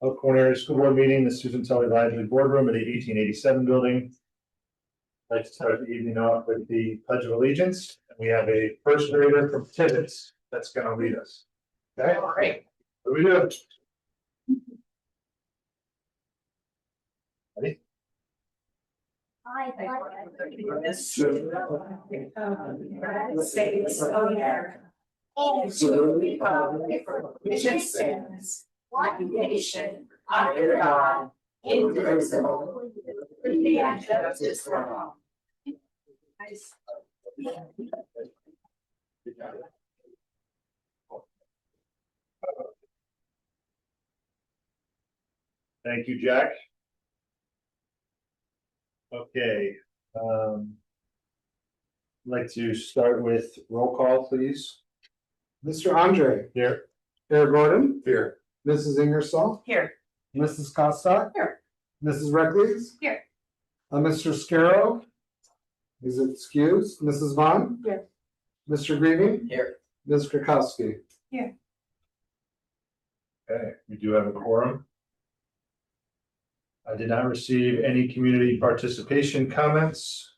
Elkhorn Area School Board meeting, the Susan Tully Lively Boardroom at the 1887 building. I'd like to start the evening off with the Pledge of Allegiance. And we have a first grader from Tibbetts that's going to lead us. Okay. All right. What do we do? Ready? United States of America. And to the republic for which it stands, one nation, under God, indivisible, with liberty and justice for all. Thank you, Jack. Okay. I'd like to start with roll call, please. Mr. Andre. Here. Mayor Gordon. Here. Mrs. Ingersoll. Here. Mrs. Costa. Here. Mrs. Reckles. Here. Mr. Scarrow. Is excused. Mrs. Vaughn. Here. Mr. Grieving. Here. Ms. Krakowski. Here. Okay, we do have a quorum. I did not receive any community participation comments.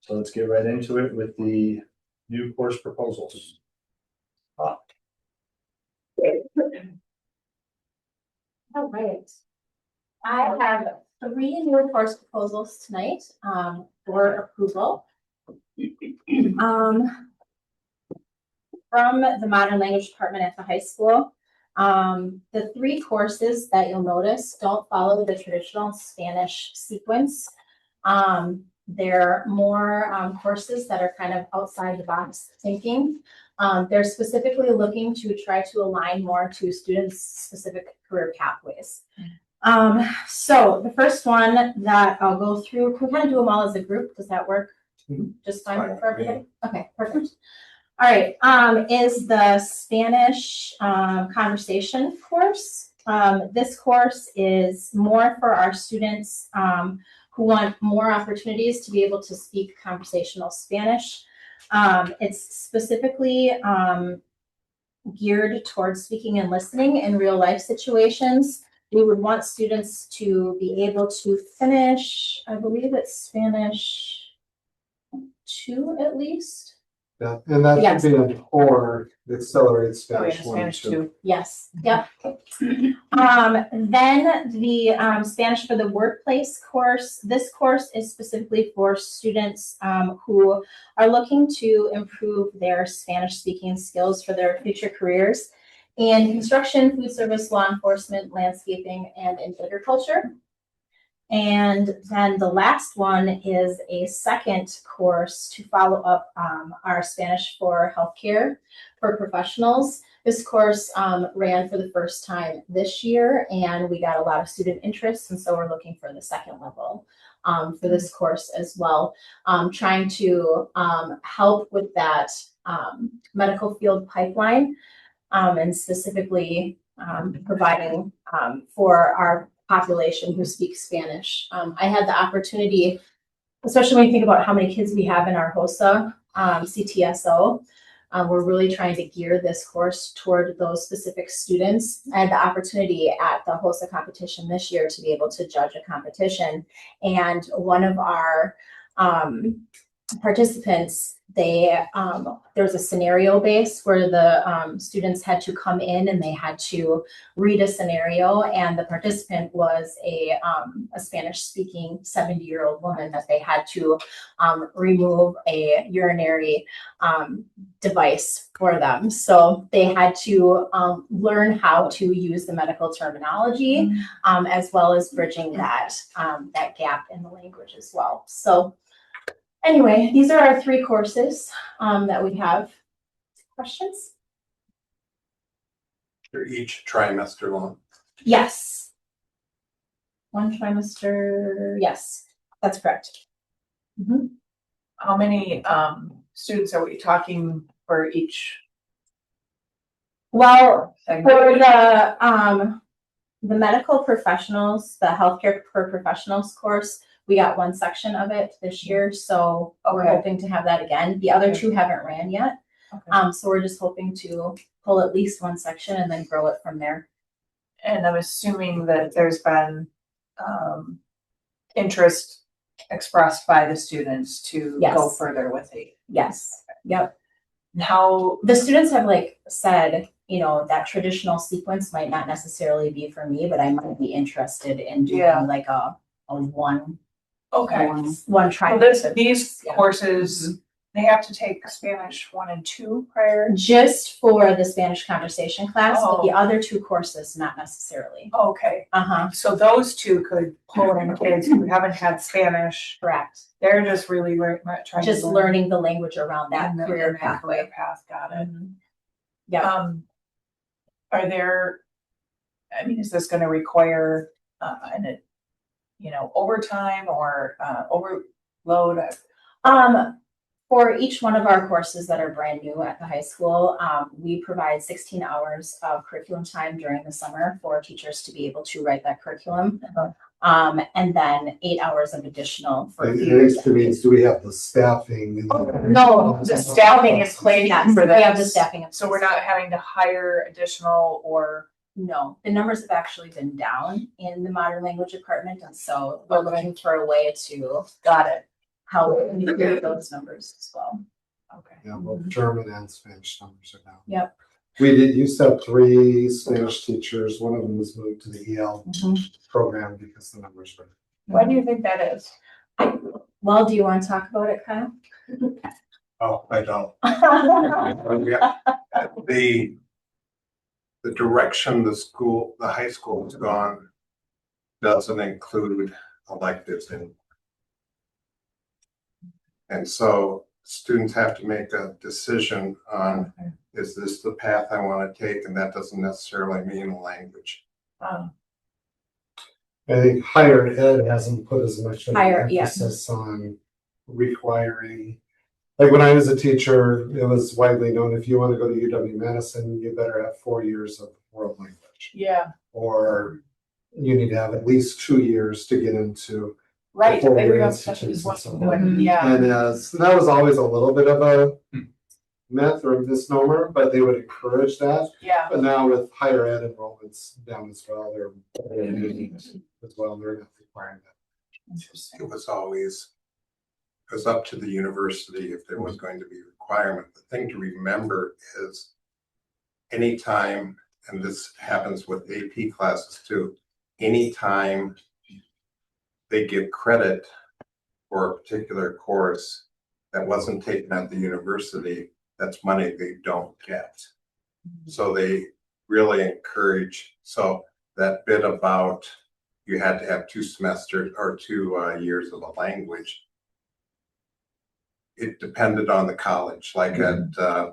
So let's get right into it with the new course proposals. All right. I have 3 new course proposals tonight for approval. From the Modern Language Department at the high school. The 3 courses that you'll notice don't follow the traditional Spanish sequence. They're more courses that are kind of outside the box thinking. They're specifically looking to try to align more to students' specific career pathways. So the first one that I'll go through, can we kind of do them all as a group? Does that work? Just fine for everybody? Okay, perfect. All right, is the Spanish conversation course. This course is more for our students who want more opportunities to be able to speak conversational Spanish. It's specifically geared towards speaking and listening in real life situations. We would want students to be able to finish, I believe it's Spanish 2 at least. Yeah, and that Yes. should be an or accelerated Spanish Oh, yeah, 1 Spanish too. 2. Yes, yep. Then the Spanish for the Workplace course. This course is specifically for students who are looking to improve their Spanish speaking skills for their future careers in construction, food service, law enforcement, landscaping, and in agriculture. And then the last one is a second course to follow up our Spanish for healthcare for professionals. This course ran for the first time this year, and we got a lot of student interest, and so we're looking for the second level for this course as well. Trying to help with that medical field pipeline and specifically providing for our population who speaks Spanish. I had the opportunity, especially when you think about how many kids we have in our HOSA CTSO, we're really trying to gear this course toward those specific students. I had the opportunity at the HOSA competition this year to be able to judge a competition. And one of our participants, there was a scenario base where the students had to come in and they had to read a scenario, and the participant was a Spanish speaking 70-year-old woman that they had to remove a urinary device for them. So they had to learn how to use the medical terminology as well as bridging that gap in the language as well. So anyway, these are our 3 courses that we have. Questions? For each trimester long. Yes. 1 trimester, yes, that's correct. How many students are we talking for each Well, segment? for the medical professionals, the healthcare for professionals course, we got 1 section of it this year, so we're Okay. hoping to have that again. The other 2 haven't ran yet. Okay. So we're just hoping to pull at least 1 section and then grow it from there. And I'm assuming that there's been, interest expressed by the students to go Yes. further with it. Yes, yep. And how, The students have like said, you know, that traditional sequence might not necessarily be for me, but I might be interested in Yeah. doing like a one okay, one try. so these Yeah. courses, they have to take Spanish 1 and 2 prior? Just for the Spanish conversation class, but the Oh. other two courses, not necessarily. Okay, Uh-huh, so those two could pull in kids who haven't had Spanish. correct. They're just really trying Just to learn learning the language around that in the- career in that pathway. career path. Got it. Mhm. Yeah, Are there, I mean, is this gonna require, overtime or, overload? for each one of our courses that are brand new at the high school, we provide 16 hours of curriculum time during the summer for teachers to be able to write that curriculum. And then 8 hours of additional for. It basically means, do we have the staffing? No, the staffing is plated Yes, for we have the this. staffing. in So we're place. not having to hire additional or, No, the numbers have actually been down in the modern language department, and so we're looking for a way to got it. help improve those numbers as well. Okay. Yeah, both German and Spanish numbers are down. Yep. We used to have 3 Spanish teachers. One of them was moved to the EL program because the numbers were. Why do you think that is? Well, do you want to talk about it, Kyle? Oh, I don't. The direction the high school has gone doesn't include electives in. And so students have to make a decision on, is this the path I want to take? And that doesn't necessarily mean a language. I think higher ed hasn't put as much of an Yeah. emphasis on requiring. Like when I was a teacher, it was widely known, if you want to go to UW-Madison, you better have 4 years of world language. Yeah, Or you need to have at least 2 years to get into. right. Before They we're would have institutes such and so one, on. yeah, And that was always a little bit of a myth or misnomer, but they would encourage that. yeah. But now with higher ed enrollments down as well, they're as well, they're not requiring that. It was up to the university if there was going to be a requirement. The thing to remember is anytime, and this happens with AP classes too, anytime they give credit for a particular course that wasn't taken at the university, that's money they don't get. So they really encourage, so that bit about you had to have 2 semesters or 2 years of a language, it depended on the college. Like at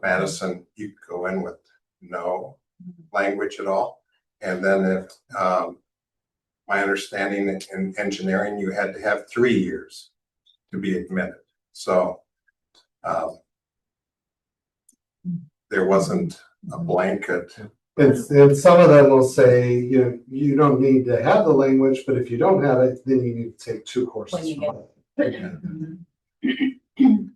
Madison, you could go in with no language at all. And then if my understanding in engineering, you had to have 3 years to be admitted. So there wasn't a blanket. And some of them will say, you don't need to have the language, but if you don't have it, then you need to take 2 courses. When you from get it.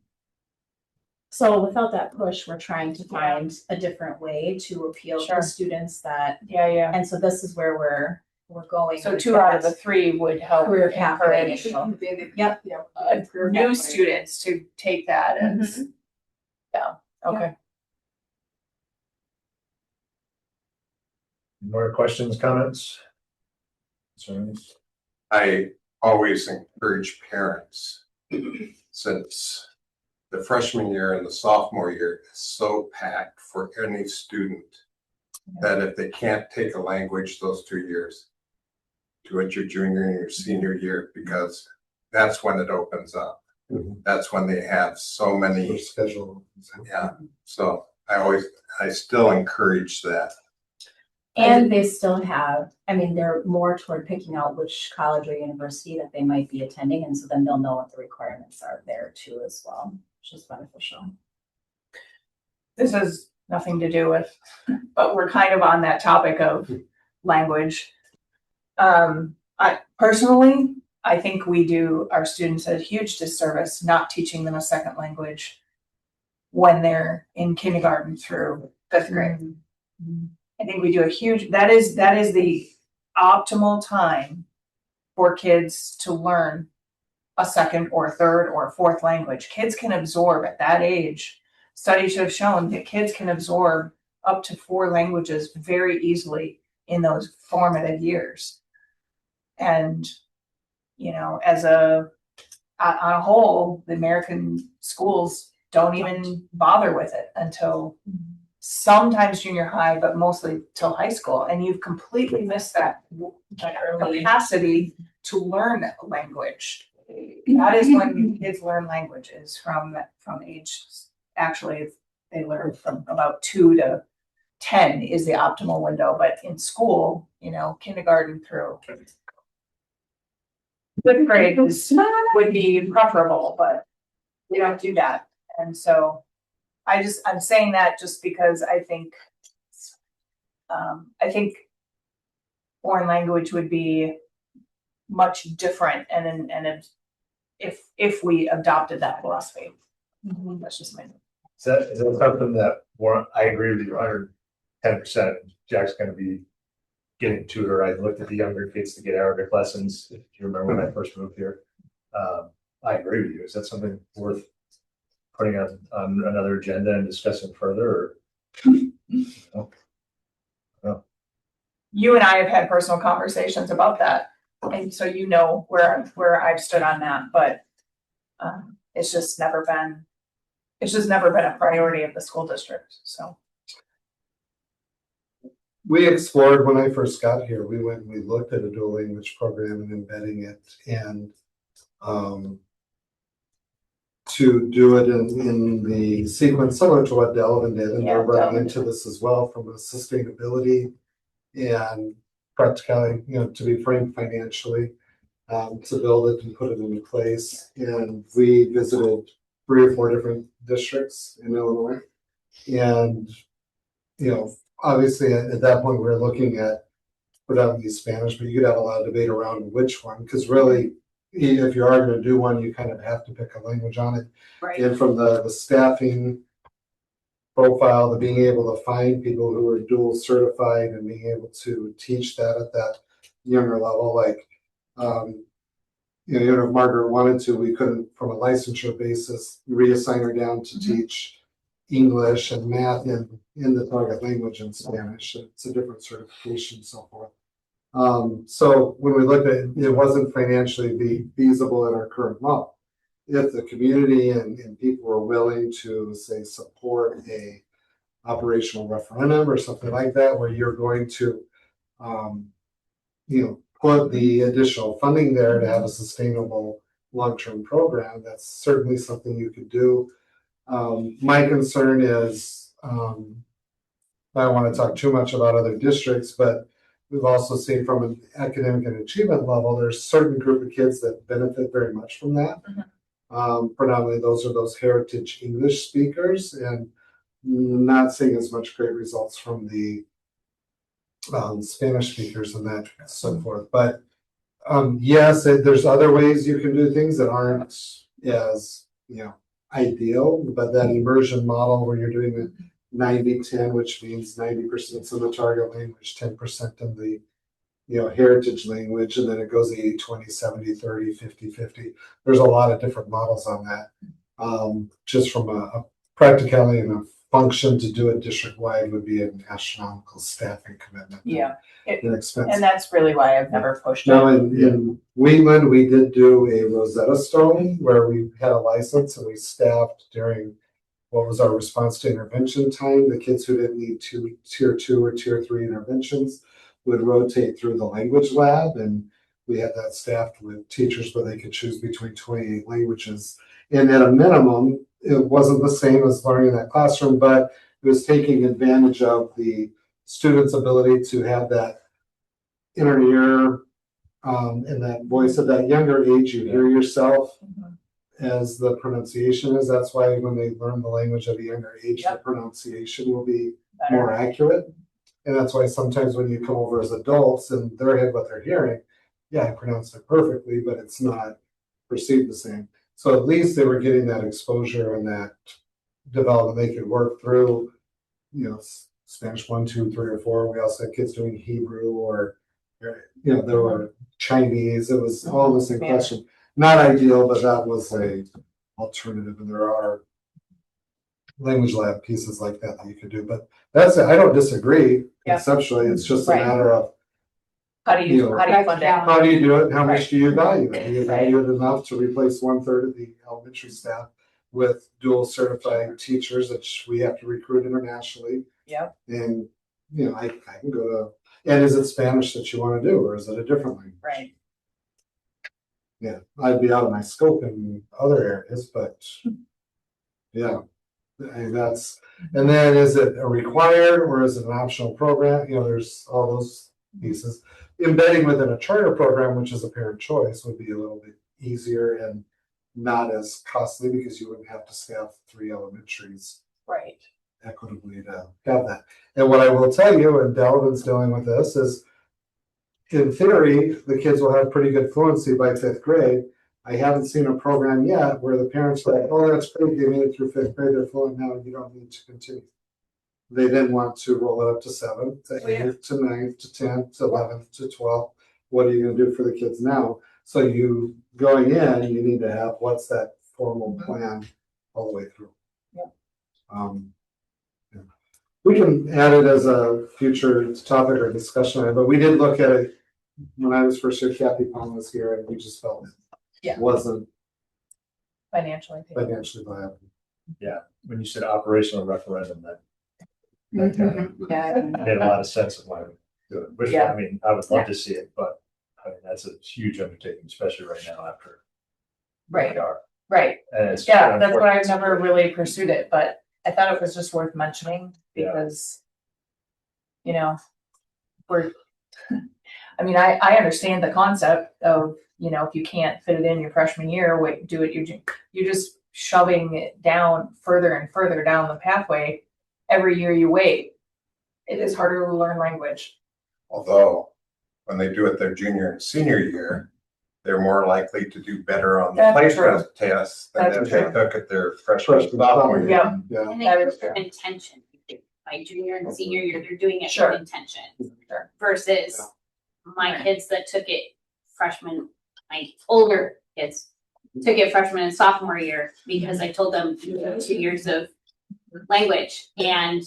So without that push, we're trying to find a different way to appeal Sure. to students that, Yeah. and so this is where we're going. So with 2 out of that the 3 would help Career pathway. encourage Yep. new students to take that as, yeah, okay. More questions, comments? Concerns? I always encourage parents, since the freshman year and the sophomore year is so packed for any student, that if they can't take a language those 2 years, do it your junior and your senior year, because that's when it opens up. Mhm. That's when they have so many. Their schedule. Yeah, so I still encourage that. And they still have, I mean, they're more toward picking out which college or university that they might be attending, and so then they'll know what the requirements are there too as well, which is beneficial. This has nothing to do with, but we're kind of on that topic of language. I think we do our students a huge disservice not teaching them a second language when they're in kindergarten through 5th grade. I think we do a huge, that is the optimal time for kids to learn a second or third or fourth language. Kids can absorb at that age. Studies have shown that kids can absorb up to 4 languages very easily in those formative years. And, you know, on a whole, the American schools don't even bother with it until sometimes junior high, but mostly till high school. And you've completely missed that capacity to learn language. That is when kids learn languages from age, actually, they learn from about 2 to 10 is the optimal window, but in school, you know, kindergarten through 5th grade would be preferable, but we don't do that. And so I'm saying that just because I think foreign language would be much different and if we adopted that philosophy. That's just my. Is that something that I agree with you 110%. Jack's gonna be getting tutor. I looked at the younger kids to get Arabic lessons. If you remember when I first moved here. I agree with you. Is that something worth putting on another agenda and discussing further or? You and I have had personal conversations about that. And so you know where I've stood on that, but it's just never been a priority of the school district, so. We explored when I first got here, we went and we looked at a dual language program and embedding it and to do it in the sequence similar to what Delvin did, and they're running into this as well from a sustainability and practicality, you know, to be frank, financially, to build it and put it into place. And we visited 3 or 4 different districts in Illinois, and you know, obviously at that point we were looking at predominantly Spanish, but you could have a lot of debate around which one, because really, if you are going to do one, you kind of have to pick a language on it. Right. And from the staffing profile, to being able to find people who are dual certified and being able to teach that at that younger level, like, you know, even if Margaret wanted to, we couldn't, from a licensure basis, reassign her down to teach English and math in the target language in Spanish. It's a different certification and so forth. So when we looked at it, it wasn't financially feasible in our current model. If the community and people were willing to, say, support a operational referendum or something like that, where you're going to, you know, put the additional funding there to have a sustainable long-term program, that's certainly something you could do. My concern is, I don't want to talk too much about other districts, but we've also seen from an academic and achievement level, there's a certain group of kids that benefit very much from that. Predominantly those are those heritage English speakers, and not seeing as much great results from the Spanish speakers and that so forth. But yes, there's other ways you can do things that aren't as, you know, ideal, but that immersion model where you're doing the 90-10, which means 90% in the target language, 10% in the, you know, heritage language, and then it goes 80-20, 70-30, 50-50. There's a lot of different models on that. Just from a practicality and a function to do it district-wide would be an astronomical staffing commitment. Yeah. And expensive. And that's really why I've never pushed Now, it. in Wheatland, we did do a Rosetta Stone where we had a license and we staffed during what was our response to intervention time. The kids who didn't need tier 2 or tier 3 interventions would rotate through the language lab, and we had that staffed with teachers where they could choose between 28 languages. And at a minimum, it wasn't the same as learning in that classroom, but it was taking advantage of the student's ability to have that inner ear and that voice at that younger age. You hear yourself as the pronunciation is. That's why when they learn the language at a younger age, the pronunciation will be more accurate. And that's why sometimes when you come over as adults and they're head what they're hearing, yeah, I pronounced it perfectly, but it's not perceived the same. So at least they were getting that exposure and that development they could work through, you know, Spanish 1, 2, 3, or 4. We also had kids doing Hebrew or there were Chinese. It was all the same question. Not ideal, but that was a alternative, and there are language lab pieces like that you could do. But that's it. I don't disagree conceptually. It's just a matter of How do you fund it? how do you do it? How much do you value it? Do you value it enough to replace 1/3 of the elementary staff with dual certified teachers that we have to recruit internationally? Yep. And I can go to. And is it Spanish that you want to do, or is it a different language? Right. Yeah, I'd be out of my scope in other areas, but yeah, and then is it a required or is it an optional program? There's all those pieces. Embedding within a charter program, which is a parent choice, would be a little bit easier and not as costly because you wouldn't have to staff 3 elementaries. Right. Equitably to have that. And what I will tell you, and Delvin's dealing with this, is in theory, the kids will have pretty good fluency by 5th grade. I haven't seen a program yet where the parents are like, oh, that's great, they made it through 5th grade, they're fluent now, and you don't need to continue. They then want to roll it up to 7th, to 8th, to 9th, to 10th, to 11th, to 12th. What are you going to do for the kids now? So you going in, you need to have what's that formal plan all the way through. Yeah. We can add it as a future topic or discussion, but we did look at it when I was first here. Kathy Palm was here, and we just felt it wasn't Financially viable. Yeah, when you said operational referendum, that kind of made a lot of sense of why we do it. Which, I mean, I would love to see it, but I mean, that's a huge undertaking, especially right now after. Right. We are. Right. And it's That's why I've never really pursued it, but I thought it was just worth mentioning because, I understand the concept of, if you can't fit it in your freshman year, you're just shoving it down further and further down the pathway. Every year you wait, it is harder to learn language. Although, when they do it their junior and senior year, they're more likely to do better on the placement tests than if they took it their freshman sophomore year. Yeah. And they do it with intention. By junior and senior year, they're doing it with intention. Versus my kids that took it freshman, my older kids took it freshman and sophomore year because I told them 2 years of language and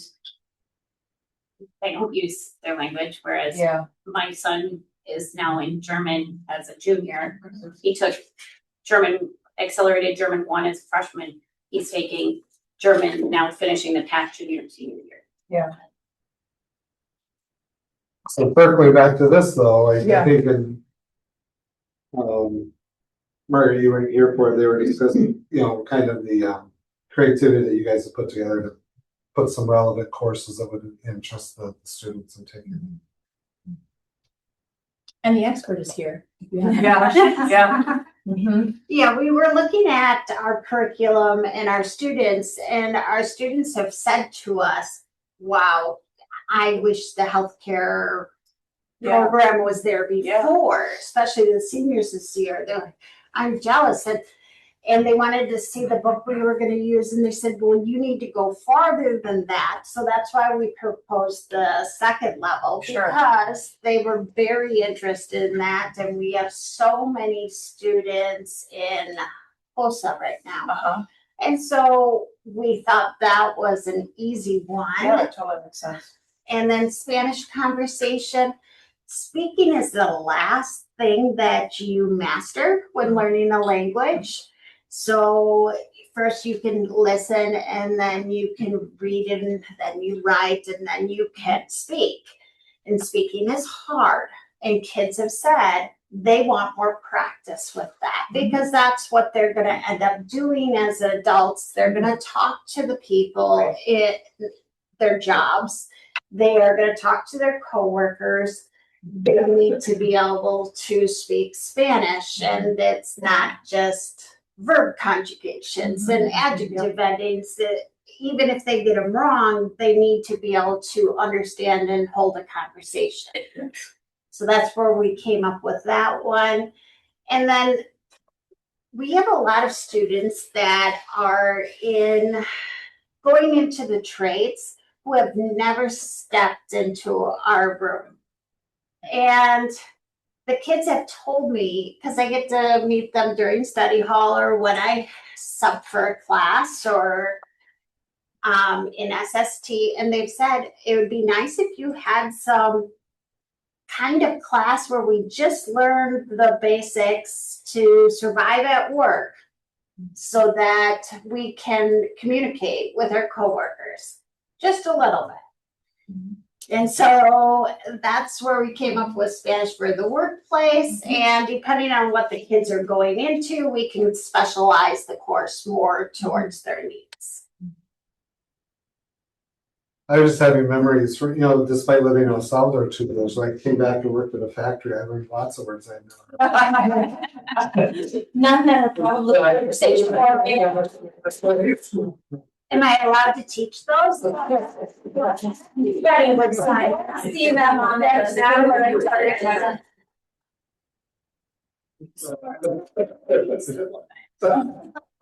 they don't use their language. Whereas my son is now in German as a junior. He took accelerated German 1 as a freshman. He's taking German now, finishing the PAC junior and senior year. Yeah. So circling back to this though, I think in Mario, you were here for, they were discussing, kind of the creativity that you guys have put together to put some relevant courses that would interest the students in taking. And the expert is here. Yeah. Yeah, we were looking at our curriculum and our students have said to us, wow, I wish the healthcare program was there before, especially the seniors this year. They're like, I'm jealous. And they wanted to see the book we were going to use. And they said, well, you need to go farther than that. So that's why we proposed the second level, because they were very interested in that. And we have so many students in HOSA right now. And so we thought that was an easy one. Yeah, that totally makes sense. And then Spanish conversation. Speaking is the last thing that you master when learning a language. So first you can listen and then you can read and then you write and then you can speak. And speaking is hard. And kids have said they want more practice with that because that's what they're going to end up doing as adults. They're going to talk to the people in their jobs. They are going to talk to their coworkers. They need to be able to speak Spanish, and it's not just verb conjugations and adjective endings. That even if they get them wrong, they need to be able to understand and hold a conversation. So that's where we came up with that one. And then we have a lot of students that are going into the trades, who have never stepped into our room. And the kids have told me, because I get to meet them during study hall or when I sub for a class or in SST, and they've said it would be nice if you had some kind of class where we just learned the basics to survive at work so that we can communicate with our coworkers just a little bit. And so that's where we came up with Spanish for the workplace. And depending on what the kids are going into, we can specialize the course more towards their needs. I was just having memories, you know, despite living in El Salvador 2 years, I came back and worked at a factory. I learned lots of words I know. None that are probably conversation. Am I allowed to teach those? Very good side. See them on there.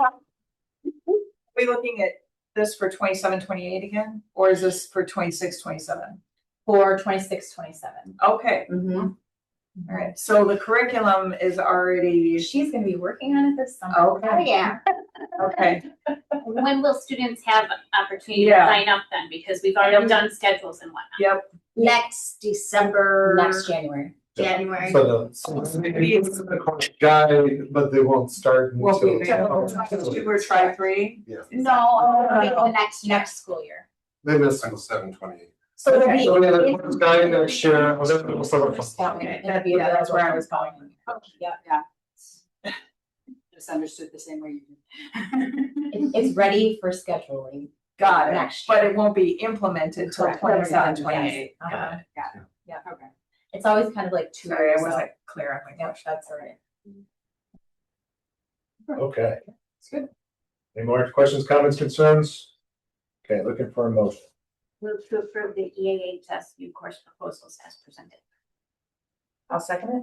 Are we looking at this for 27, 28 again, or is this for 26, 27? For 26, 27. Okay, all right, so the curriculum is already, She's gonna be working on it this summer. Oh, okay, yeah. okay. When will students have opportunity to Yeah. sign up then? Because we've already done schedules and whatnot. Yep, Next December. Next January. January. So the course guide, but they won't start we'll be until. available. Two or try three. Yeah, No, it'll be the next year. Next school year. they missed. Until 7/28. So it'll Okay. So we have a be, course guide next year. Okay, yeah, that's where I was going. Misunderstood the same way you did. It's ready for scheduling. Got it, Next but it won't be implemented till Correct. 27, Yes. 28. Uh-huh. Got it. Yeah. Okay. It's always kind of like 2 Sorry, I years wasn't out. clear on my Yep, question. that's all right. Okay. It's good. Any more questions, comments, concerns? Okay, looking for a motion. Move to approve the EAHS new course proposals as presented. I'll second it.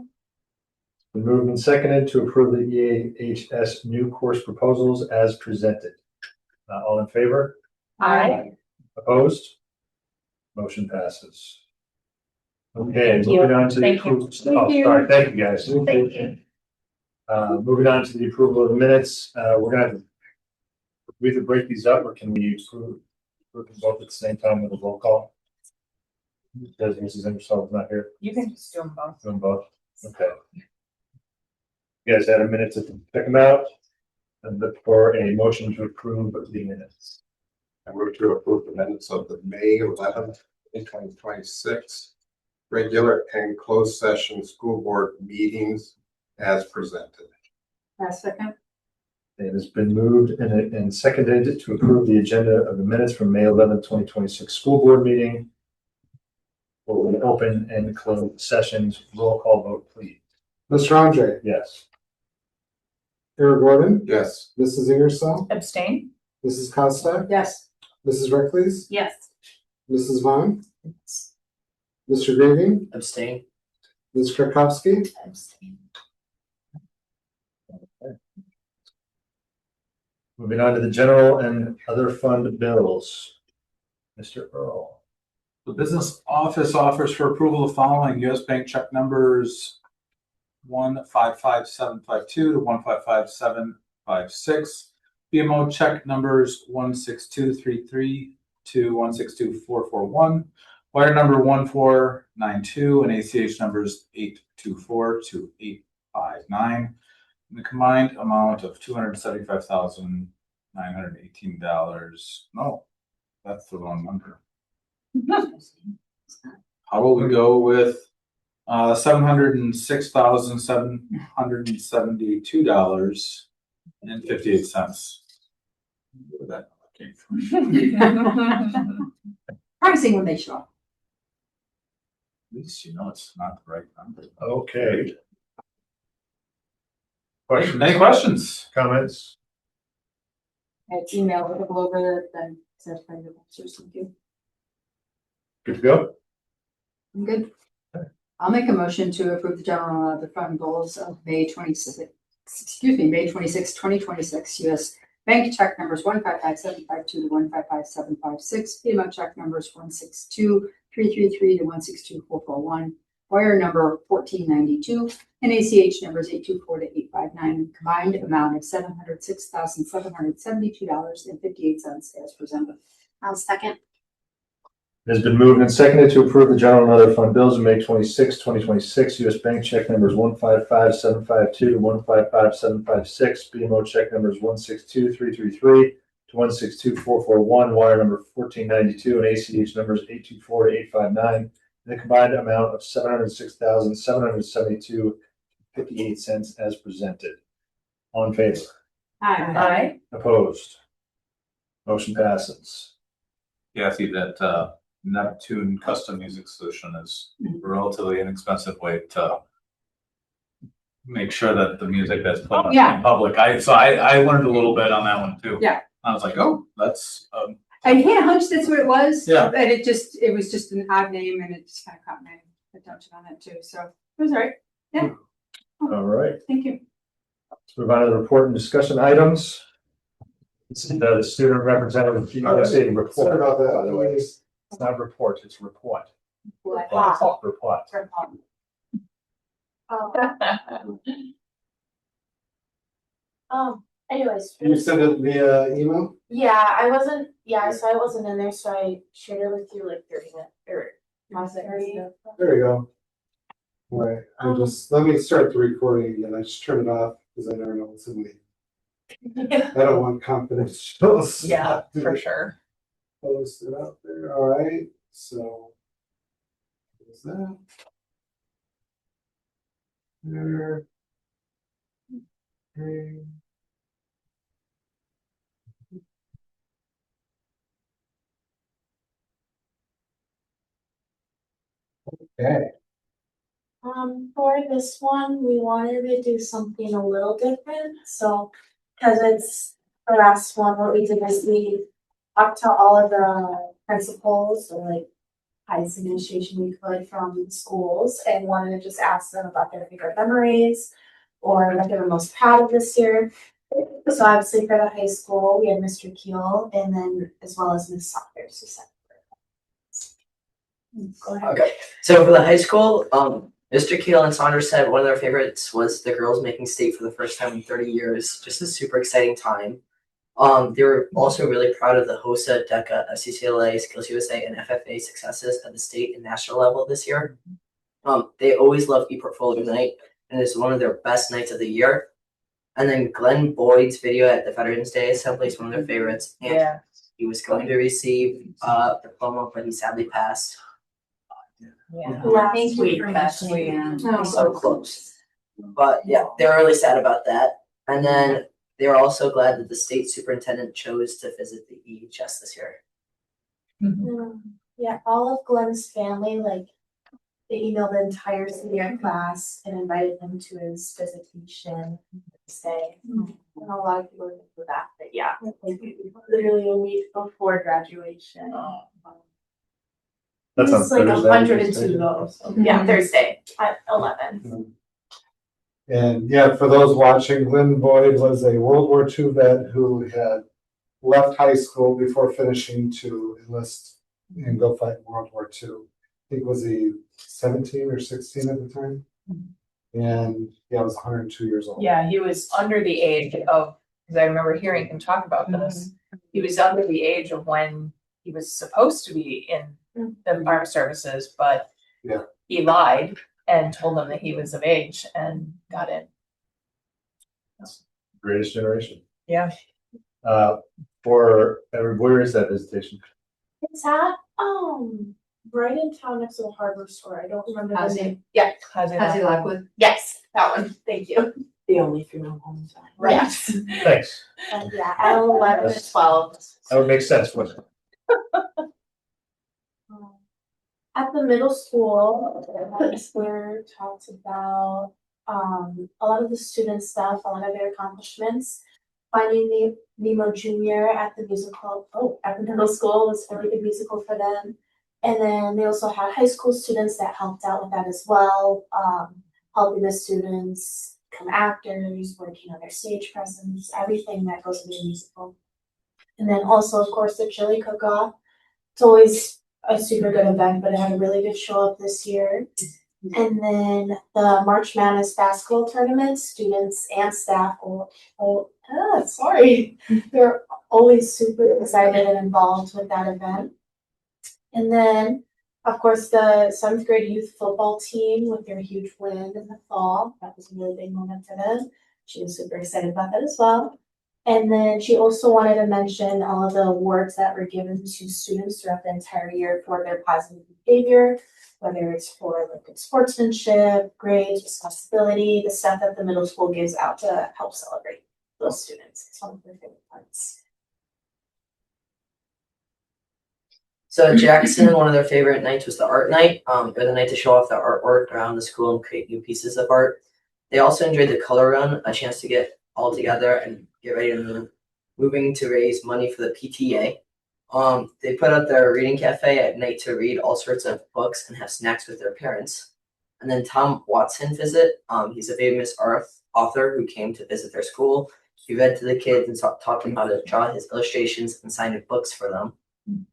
Been moved and seconded to approve the EAHS new course proposals as presented. All in favor? Aye. Opposed? Motion passes. Okay, Thank you. moving on to the Thank you. approval. Oh, sorry, thank you, guys. Thank you. Moving on to the approval of the minutes, we're gonna have to. We either break these up or can we approve them both at the same time with a roll call? Because Mrs. Ingersoll's not here, You can just do them both. doing both, okay. You guys had a minute to check them out and look for a motion to approve the minutes. I move to approve the minutes of the May 11th, 2026 regular and closed session school board meetings as presented. Last second. It has been moved and seconded to approve the agenda of the minutes from May 11th, 2026 school board meeting. For an open and closed sessions, roll call vote, please. Mr. Andre, Yes. Eric Gordon, Yes. Mrs. Ingersoll, Abstain? Mrs. Costa, Yes. Mrs. Reckles, Yes. Mrs. Vaughn, Mr. Grieving, Abstain. Ms. Krakowski, Moving on to the general and other fund bills. Mr. Earl. The business office offers for approval the following US Bank check numbers 155752 to 155756. BMO check numbers 16233 to 162441. Wire number 1492 and ACH numbers 824 to 859. And the combined amount of $275,918. No, that's the wrong number. How will we go with $706,772.58? Where that came from. Pricing when they show up. At least you know it's not the right number. Okay. Questions, Any questions? comments? It's emailed over, then satisfy the officers. Thank you. Good to go? I'm good. I'll make a motion to approve the general, the fund goals of May 26, 2026, US Bank check numbers 155-752 to 155-756, BMO check numbers 162-333 to 162-441, wire number 1492, and ACH numbers 824 to 859, combined amount of $706,772.58 as presented. I'll second. It has been moved and seconded to approve the general and other fund bills of May 26, 2026. U.S. Bank check numbers 155-752 to 155-756. BMO check numbers 162-333 to 162-441. Wire number 1492 and ACH numbers 824 to 859. And the combined amount of $706,772.58 as presented. All in favor? Aye. Opposed? Motion passes. Yeah, I see that Neptune custom music solution is a relatively inexpensive way to make sure that the music that's played Oh, yeah. in public. I learned a little bit on that one too. Yeah. I was like, oh, that's I had a hunch that's what it was. Yeah. But it was just an odd name and it just kind of caught my attention on it too. So it was all right. Yeah. All right. Thank you. Let's move on to the report and discussion items. This is the student representative, say report, Sorry about that. by the way. It's not report, it's report. Report. Report. Anyways. You send it via email? Yeah, I wasn't in there, so I shared it with you like 30 minutes or There you go. All right, let me start the recording again. I just turn it off because I never know what's in me. I don't want confidential stuff to be sure. posted out there. All right, so there's that. There. Okay. Okay. For this one, we wanted to do something a little different, so, cause it's the last one, what we did is we talked to all of the principals or like highest administration we could from schools and wanted to just ask them about their favorite memories or what they were most proud of this year. So obviously for the high school, we had Mr. Keel and then as well as Ms. Saunders who said. Go ahead. Okay, so for the high school, Mr. Keel and Saunders said one of their favorites was the girls making state for the first time in 30 years. Just a super exciting time. They were also really proud of the HOSA, DECA, FCCLA, Skills USA, and FFA successes at the state and national level this year. They always love ePortfolio Night, and it's one of their best nights of the year. And then Glenn Boyd's video at the Veterans Day Assembly is one of their favorites. And he was going to receive a diploma, but he sadly passed. Last week, So close. But yeah, they were really sad about that. And then they were also glad that the state superintendent chose to visit the EHS this year. Yeah, all of Glenn's family, like, they emailed the entire senior class and invited him to his visitation stay. And a lot of people didn't do that, but yeah, like, literally a week before graduation. That's on It's like Thursday, 102 Thursday. goals. Yeah, Thursday at 11. And yeah, for those watching, Glenn Boyd was a World War II vet who had left high school before finishing to enlist and go fight in World War II. I think was he 17 or 16 at the time? And yeah, I was 102 years old. Yeah, he was under the age of, because I remember hearing him talk about this. He was under the age of when he was supposed to be in the armed services, but Yeah. he lied and told them that he was of age and got in. Greatest generation. Yeah. For where is that visitation? It's at, right in town next to the hardware store. I don't remember the Hazy. name. Yeah, How's it? Hazy Lockwood. yes, that one. Thank you. The only female home. Right. Yes. Thanks. And yeah, at 11 or 12. That would make sense, wouldn't it? At the middle school, Square talks about a lot of the student stuff, a lot of their accomplishments. Finding Nemo Junior at the at the middle school was a really good musical for them. And then they also had high school students that helped out with that as well, helping the students become actors, working on their stage presence, everything that goes into a musical. And then also, of course, the chili cook-off. It's always a super good event, but it had a really good show up this year. And then the March Madness basketball tournament, students and staff they're always super excited and involved with that event. And then, of course, the 7th grade youth football team with their huge win in the fall. That was a really big moment for them. She was super excited about that as well. And then she also wanted to mention all of the awards that were given to students throughout the entire year for their positive behavior, whether it's for like good sportsmanship, grades, responsibility, the stuff that the middle school gives out to help celebrate those students. It's one of their favorite parts. So at Jackson, one of their favorite nights was the art night, or the night to show off the artwork around the school and create new pieces of art. They also enjoyed the color run, a chance to get all together and get ready to move, moving to raise money for the PTA. They put up their reading cafe at night to read all sorts of books and have snacks with their parents. And then Tom Watson visit. He's a famous author who came to visit their school. He read to the kids and taught them how to draw his illustrations and signed books for them.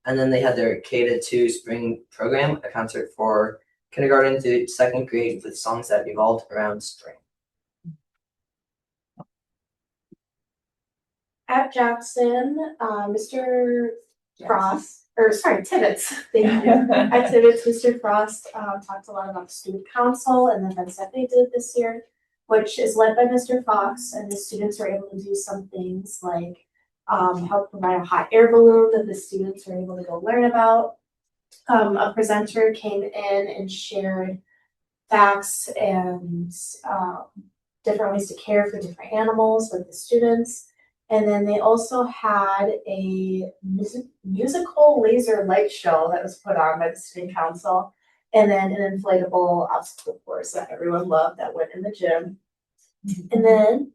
And then they had their K-2 spring program, a concert for kindergarten to 2nd grade with songs that revolved around spring. At Jackson, Mr. Frost, Tibbetts, thank you. At Tibbetts, Mr. Frost talked a lot about the student council and the events that they did this year, which is led by Mr. Fox, and the students were able to do some things like help provide a hot air balloon that the students were able to go learn about. A presenter came in and shared facts and different ways to care for different animals with the students. And then they also had a musical laser light show that was put on by the student council, and then an inflatable obstacle course that everyone loved that went in the gym. And then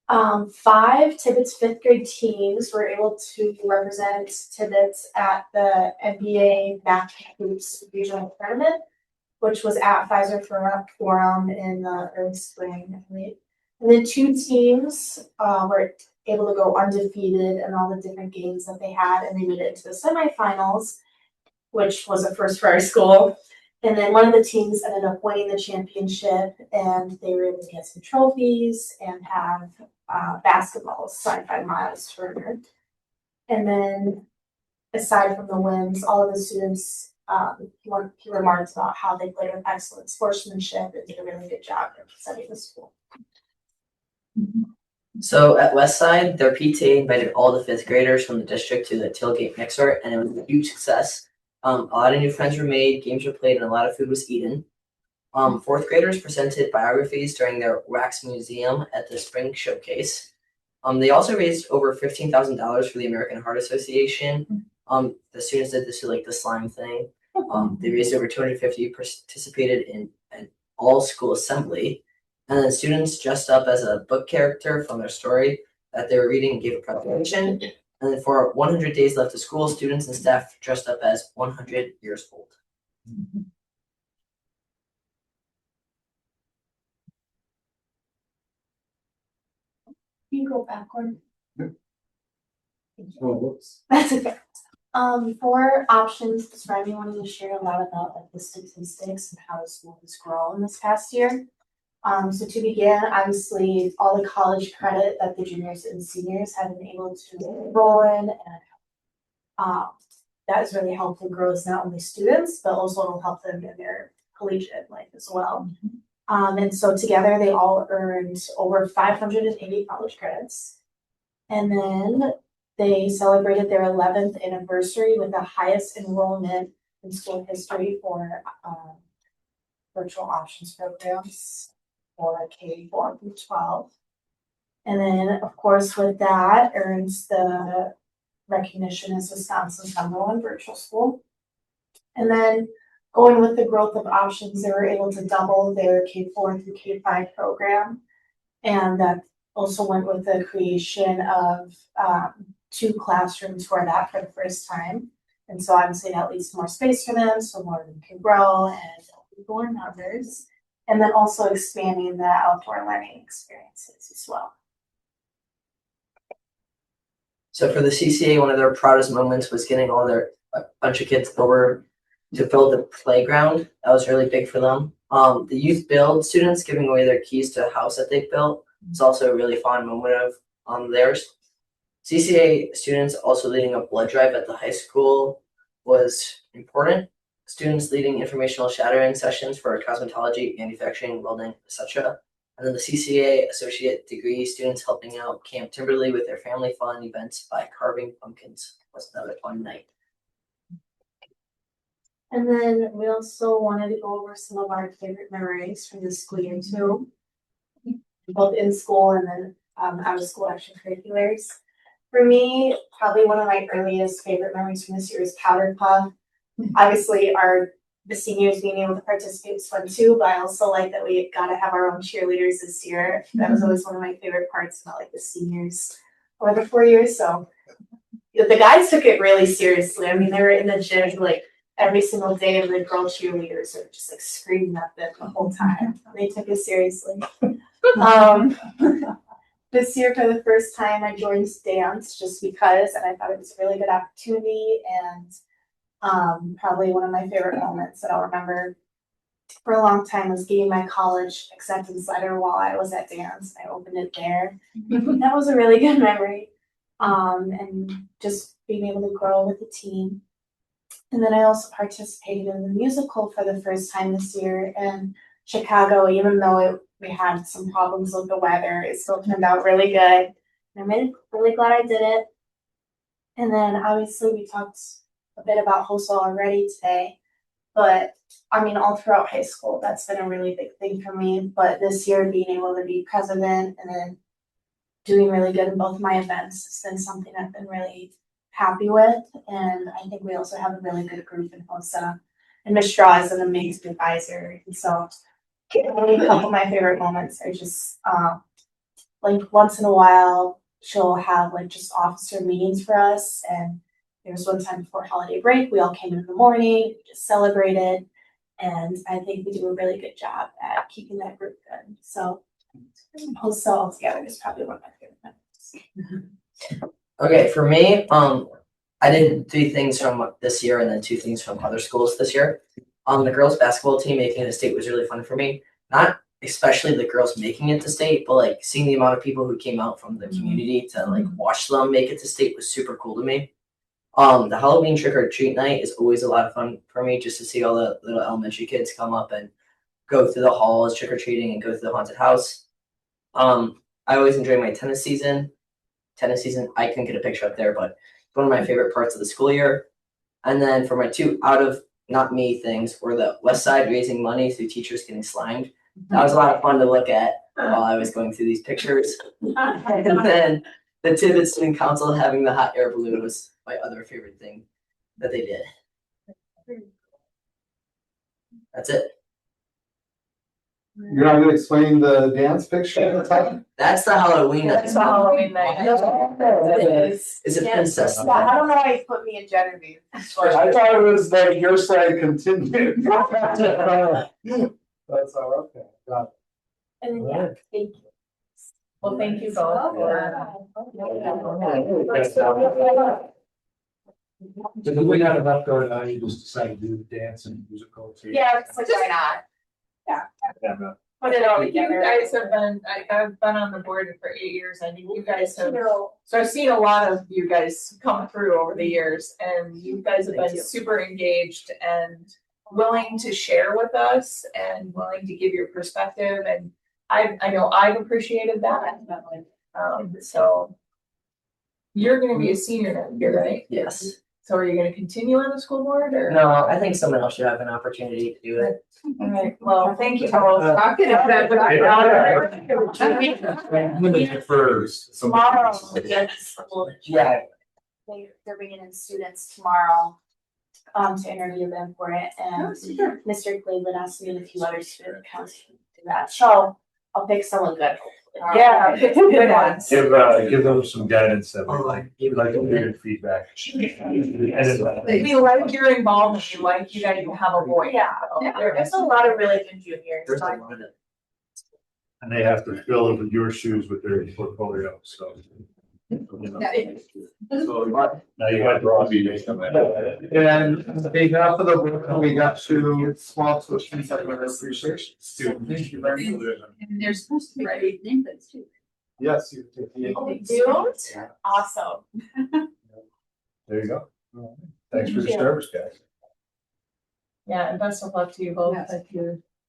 5 Tibbetts 5th grade teams were able to represent Tibbetts at the NBA Math Hoops regional tournament, which was at Pfizer Forum in the early spring, I believe. And then 2 teams were able to go undefeated in all the different games that they had, and they made it into the semifinals, which was a first for our school. And then one of the teams ended up winning the championship, and they were able to get some trophies and have basketballs signed by Miles Turner. And then aside from the wins, all of the students, he remarked about how they played with excellent sportsmanship and did a really good job representing the school. So at Westside, their PTA invited all the 5th graders from the district to the tailgate mixer, and it was a huge success. A lot of new friends were made, games were played, and a lot of food was eaten. 4th graders presented biographies during their wax museum at the spring showcase. They also raised over $15,000 for the American Heart Association. The students did this with like the slime thing. They raised over 250, participated in an all-school assembly. And then students dressed up as a book character from their story that they were reading and gave a presentation. And then for 100 days left of school, students and staff dressed up as 100 years old. You go backward. Oh, whoops. That's okay. For options, Describing wanted to share a lot about like the statistics and how the school has grown this past year. So to begin, obviously, all the college credit that the juniors and seniors have been able to enroll in, and that is really helpful growth not only students, but also it'll help them in their collegiate life as well. And so together they all earned over 580 college credits. And then they celebrated their 11th anniversary with the highest enrollment in school history for virtual options programs for K-4 through 12. And then, of course, with that earns the recognition as Wisconsin's #1 virtual school. And then going with the growth of options, they were able to double their K-4 through K-5 program. And that also went with the creation of 2 classrooms for that for the first time. And so obviously that leads to more space for them, so more of them can grow and more numbers. and then also expanding the outdoor learning experiences as well. So for the CCA, one of their proudest moments was getting a bunch of kids over to build the playground. That was really big for them. The youth build students giving away their keys to a house that they built. It's also a really fun moment of theirs. CCA students also leading a blood drive at the high school was important. Students leading informational shattering sessions for cosmetology, manufacturing, welding, etc. And then the CCA associate degree students helping out Camp Timberley with their family fun events by carving pumpkins was another fun night. And then we also wanted to go over some of our favorite memories from the school year too, both in school and then out of school extracurriculars. For me, probably one of my earliest favorite memories from this year is Powder Puff. Obviously, the seniors being able to participate was fun too, but I also like that we got to have our own cheerleaders this year. That was always one of my favorite parts about like the seniors over the 4 years. So the guys took it really seriously. I mean, they were in the gym like every single day, and the girl cheerleaders are just like screaming at them the whole time. They took it seriously. This year, for the first time, I joined dance just because, and I thought it was a really good opportunity, and probably one of my favorite moments that I'll remember for a long time was getting my college acceptance letter while I was at dance. I opened it there. That was a really good memory, and just being able to grow with the team. And then I also participated in the musical for the first time this year in Chicago, even though we had some problems with the weather, it still turned out really good. And I'm really glad I did it. And then obviously we talked a bit about HOSA already today, but I mean, all throughout high school, that's been a really big thing for me. But this year, being able to be president and then doing really good in both my events has been something I've been really happy with. And I think we also have a really good group in HOSA. And Ms. Straw is an amazing advisor. And so a couple of my favorite moments are just like once in a while, she'll have like just officer meetings for us. And there was one time before holiday break, we all came in the morning, just celebrated. And I think we do a really good job at keeping that group good. So HOSA altogether is probably one of my favorite members. Okay, for me, I did 3 things from this year and then 2 things from other schools this year. The girls basketball team making it to state was really fun for me. Not especially the girls making it to state, but like seeing the amount of people who came out from the community to like watch them make it to state was super cool to me. The Halloween trick or treat night is always a lot of fun for me, just to see all the little elementary kids come up and go through the halls trick or treating and go through the haunted house. I always enjoy my tennis season. I couldn't get a picture up there, but it's one of my favorite parts of the school year. And then for my 2 out of not me things were the West Side raising money through teachers getting slimed. That was a lot of fun to look at while I was going through these pictures. And then the Tibbet Student Council having the hot air balloon was my other favorite thing that they did. That's it. You're not gonna explain the dance picture at the top? That's the Halloween night. That's the Halloween night. Is it princess? I don't know why you put me in Genevieve. I thought it was like your side continued. That's all, okay, got it. And then, yeah, thank you. Well, thank you both. Did we not have enough going on, you just decided to do the dance and musical too? Yeah, it's like, why not? Yeah, no. Put it all together. You guys have been, I've been on the board for 8 years. I think you guys have, so I've seen a lot of you guys come through over the years, and you guys have been super engaged and willing to share with us and willing to give your perspective. And I know I've appreciated that. So you're gonna be a senior next year, right? Yes. So are you gonna continue on the school board or? No, I think someone else should have an opportunity to do it. All right, well, thank you both. Tomorrow, yes, Yeah. they're bringing in students tomorrow to interview them for it, and Mr. Cleveland asked me and a few other student accounts to do that. So I'll pick someone good. Yeah, good ones. Give them some guidance that we Oh, like, we'd like to hear your feedback. We like your involvement, we like you guys to have a voice. Yeah, there's a lot of really good juniors. There's a lot of it. And they have to fill in your shoes with their portfolio, so. You know. So now you got draw meetings. And on behalf of the board, we got to small solutions that we appreciation. Thank you very much. And they're supposed to be ready nameplates too. Yes, you take the. Oh, we do? Awesome. There you go. All right. Thanks for your service, guys. Yeah, and best of luck to you both, Yes. with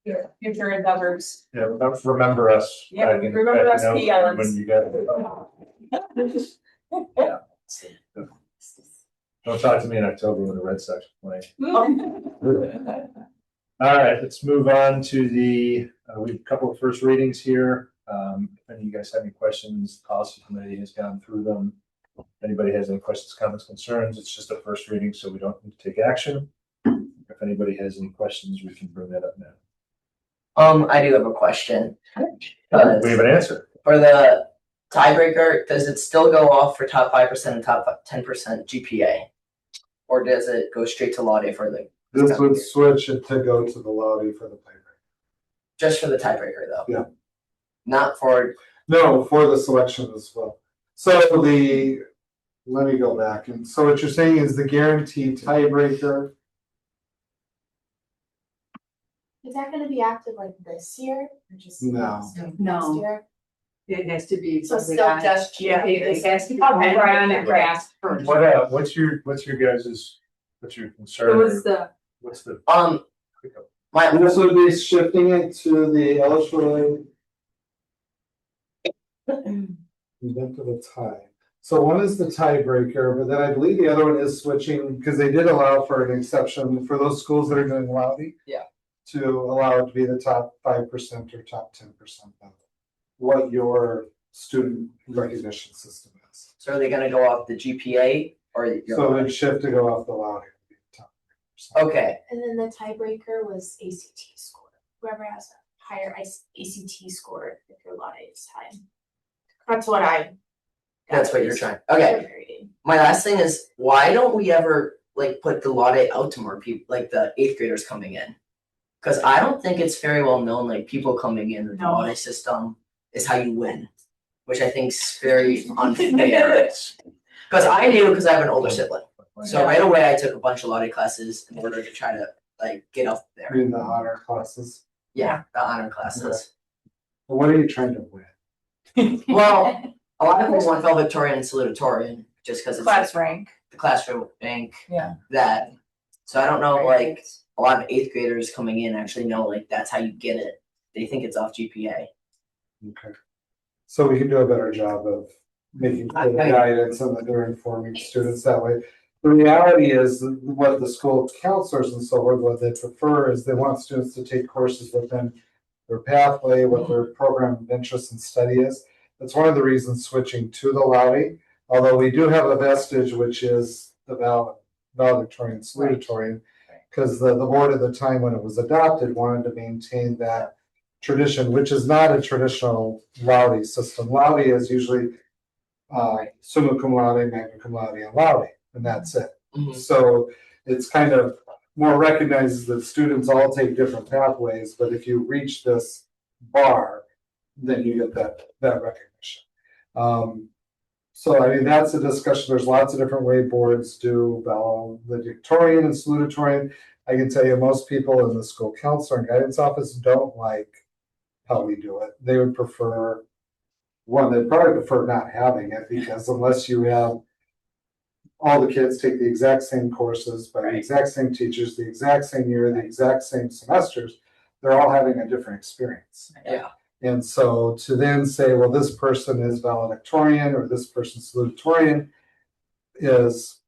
your future endeavors. Yeah, remember us. Yeah, I think, remember us, you know, P. Ellens. when you got. Yeah. Don't talk to me in October when the Red Sox play. All right, let's move on to the, we have a couple of first readings here. If any of you guys have any questions, the policy committee has gone through them. If anybody has any questions, comments, concerns, it's just a first reading, so we don't need to take action. If anybody has any questions, we can bring that up now. I do have a question. We have an answer. For the tiebreaker, does it still go off for top 5% and top 10% GPA? Or does it go straight to Law Day for the? This would switch it to go to the lobby for the tiebreaker. Just for the tiebreaker though? Yeah. Not for, No, for the selection as well. So let me go back. And so what you're saying is the guaranteed tiebreaker. Is that gonna be active like this year or just? No. Next year? It has to be. So still just. Yeah, it has to be. Okay. Run and grasp first. What's your guys's, what's your It concern? was the, What's the? my, This would be shifting it to the eligibility. And then to the tie. So one is the tiebreaker, but then I believe the other one is switching, because they did allow for an exception for those schools that are doing Loudy. Yeah. To allow it to be the top 5% or top 10% of what your student recognition system is. so are they gonna go off the GPA or? So it'd shift to go off the Loudy. to be the top 5%. Okay, And then the tiebreaker was ACT score. Whoever has a higher ACT score, if your lot is high. That's what I. that's what you're trying, okay. My last thing is, why don't we ever like put the Law Day out to more people, like the 8th graders coming in? Cause I don't think it's very well known, like people coming in with the Law Day system is how you win, which I think is very unfair. Cause I knew, cause I have an older sibling, so right away I took a bunch of Law Day classes in order to try to like get up I there. mean, the honor classes. Yeah, the honor classes. What are you trying to win? Well, a lot of people want valedictorian and salutatorian just because it's Class rank. the classroom rank. Yeah. That. So I don't know, like a lot of 8th graders coming in actually know like that's how you get it. They think it's off GPA. Okay. So we can do a better job of making clear guidance and that they're informing students that way. The reality is what the school counselors and so forth, what they prefer is they want students to take courses within their pathway, what their program of interest and study is. That's one of the reasons switching to the Loudy, although we do have a vestige, which is the valedictorian, salutatorian, because the board at the time when it was adopted wanted to maintain that tradition, which is not a traditional Loudy system. Loudy is usually summa cum laude, magna cum laude, and Loudy, and that's it. Mhm. So it's kind of more recognizes that students all take different pathways, but if you reach this bar, then you get that recognition. So I mean, that's a discussion. There's lots of different way boards do valedictorian and salutatorian. I can tell you most people in the school counselor and guidance office don't like how we do it. They would prefer, they'd probably prefer not having it, because unless you have all the kids take the exact same courses by the exact same teachers, the exact same year, the exact same semesters, they're all having a different experience. Yeah. And so to then say, well, this person is valedictorian or this person's salutatorian is,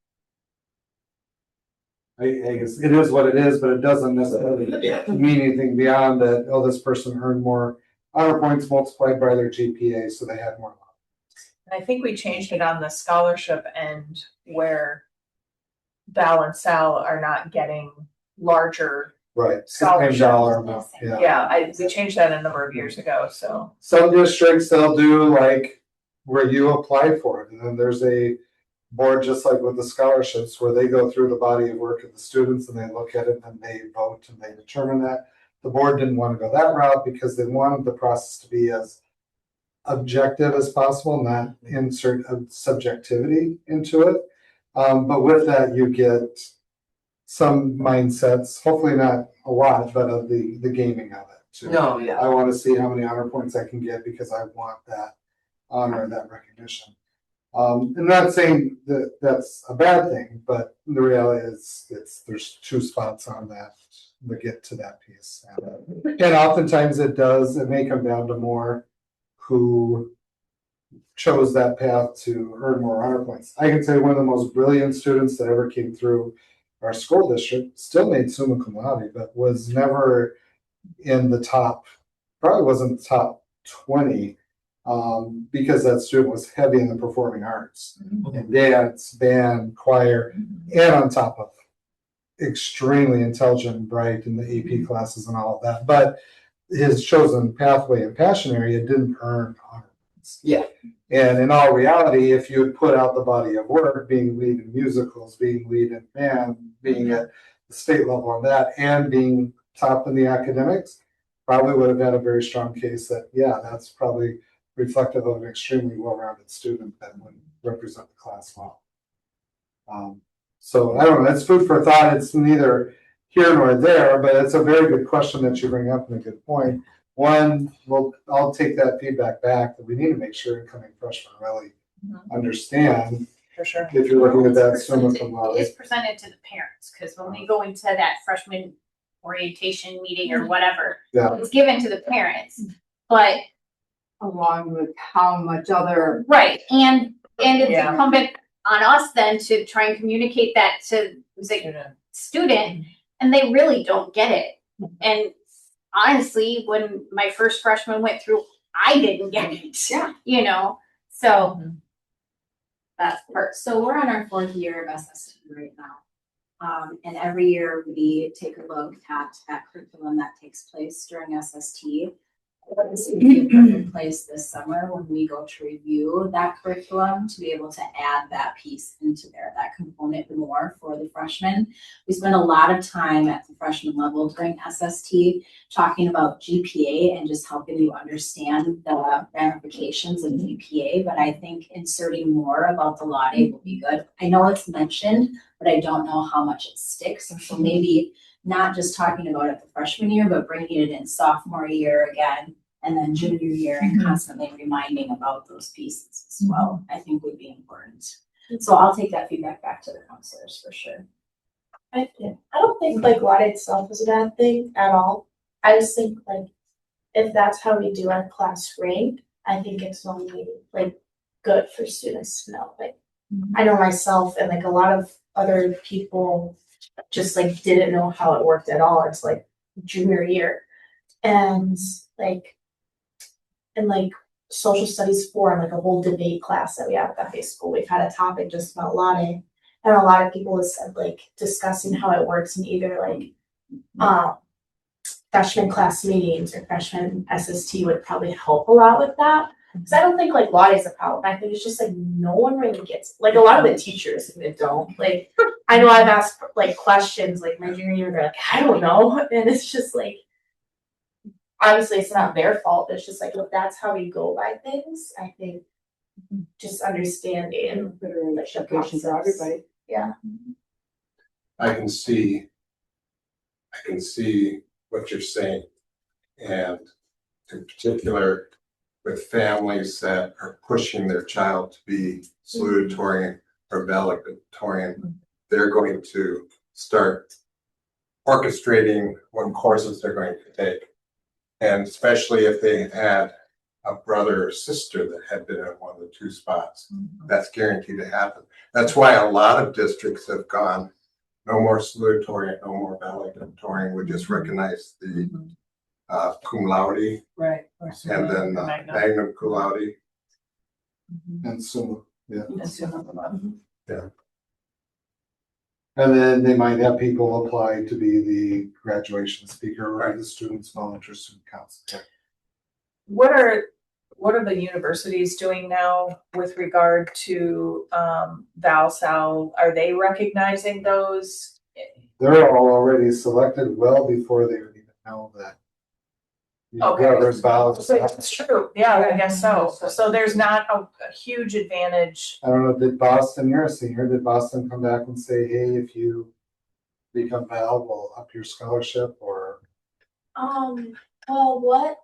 I guess it is what it is, but it doesn't necessarily mean anything beyond that, oh, this person earned more honor points multiplied by their GPA, so they had more. And I think we changed it on the scholarship end where Val and Sal are not getting larger Right, same Scholarship. dollar amount, yeah. Yeah, we changed that a number of years ago, so. Some districts, they'll do like where you apply for it, and then there's a board, just like with the scholarships, where they go through the body of work of the students and they look at it and they vote and they determine that. The board didn't want to go that route because they wanted the process to be as objective as possible, not insert subjectivity into it. But with that, you get some mindsets, hopefully not a lot, but of the gaming of it too. No, yeah. I want to see how many honor points I can get because I want that honor, that recognition. I'm not saying that that's a bad thing, but the reality is there's two spots on that to get to that piece. And oftentimes it may come down to more who chose that path to earn more honor points. I can say one of the most brilliant students that ever came through our school district still made summa cum laude, but was never in the top, probably wasn't the top 20, because that student was heavy in the performing arts, and dance, band, choir, and on top of extremely intelligent and bright in the AP classes and all of that. But his chosen pathway and passion area didn't earn honor points. Yeah. And in all reality, if you had put out the body of work, being lead in musicals, being lead in band, being at the state level on that, and being top in the academics, probably would have had a very strong case that, yeah, that's probably reflective of an extremely well-rounded student that would represent the class well. So I don't know, that's food for thought. It's neither here nor there, but it's a very good question that you bring up and a good point. One, I'll take that feedback back that we need to make sure incoming freshmen really understand. For sure. If you're looking at that summa cum laude. It is presented to the parents, because when we go into that freshman orientation meeting or whatever, Yeah. it's given to the parents, but. Along with how much other. Right, and it's Yeah. incumbent on us then to try and communicate that to the student, and they really don't get it. And honestly, when my first freshman went through, I didn't get it. Yeah. You know, so that's part. So we're on our 4th year of SST right now. And every year we take a look at that curriculum that takes place during SST. This would be a perfect place this summer when we go to review that curriculum to be able to add that piece into there, that component more for the freshmen. We spend a lot of time at the freshman level during SST talking about GPA and just helping you understand the ramifications of GPA, but I think inserting more about the Laude will be good. I know it's mentioned, but I don't know how much it sticks. And so maybe not just talking about it the freshman year, but bringing it in sophomore year again, and then junior year, and constantly reminding about those pieces as well, I think would be important. So I'll take that feedback back to the counselors for sure. I don't think like Laude itself is a bad thing at all. I just think like if that's how we do our class rank, I think it's only like good for students to know. Like I know myself and like a lot of other people just like didn't know how it worked at all. It's like junior year. And like social studies forum, like a whole debate class that we have at the high school. We've had a topic just about Laude. And a lot of people have said like discussing how it works in either like freshman class meetings or freshman SST would probably help a lot with that. Because I don't think like Laude is a problem. I think it's just like no one really gets like a lot of the teachers don't. Like I know I've asked like questions like my junior year, they're like, I don't know. And it's just like obviously it's not their fault. It's just like if that's how we go by things, I think just understanding like the process. For everybody. Yeah. I can see what you're saying. And in particular, with families that are pushing their child to be salutatorian or valedictorian, they're going to start orchestrating what courses they're going to take. And especially if they had a brother or sister that had been in one of the two spots, that's guaranteed to happen. That's why a lot of districts have gone, no more salutatorian, no more valedictorian, we just recognize the cum laude, Right. and then magna cum laude. And summa, yeah. And summa cum laude. Yeah. And then they might have people apply to be the graduation speaker or the student's volunteer student council. What are the universities doing now with regard to ValSal? Are they recognizing those? They're all already selected well before they would even know that. Okay. Whoever's ballots. So it's true, yeah, I guess so. So there's not a huge advantage. I don't know, did Boston, you're a senior, did Boston come back and say, hey, if you become Val, we'll up your scholarship or? Well, what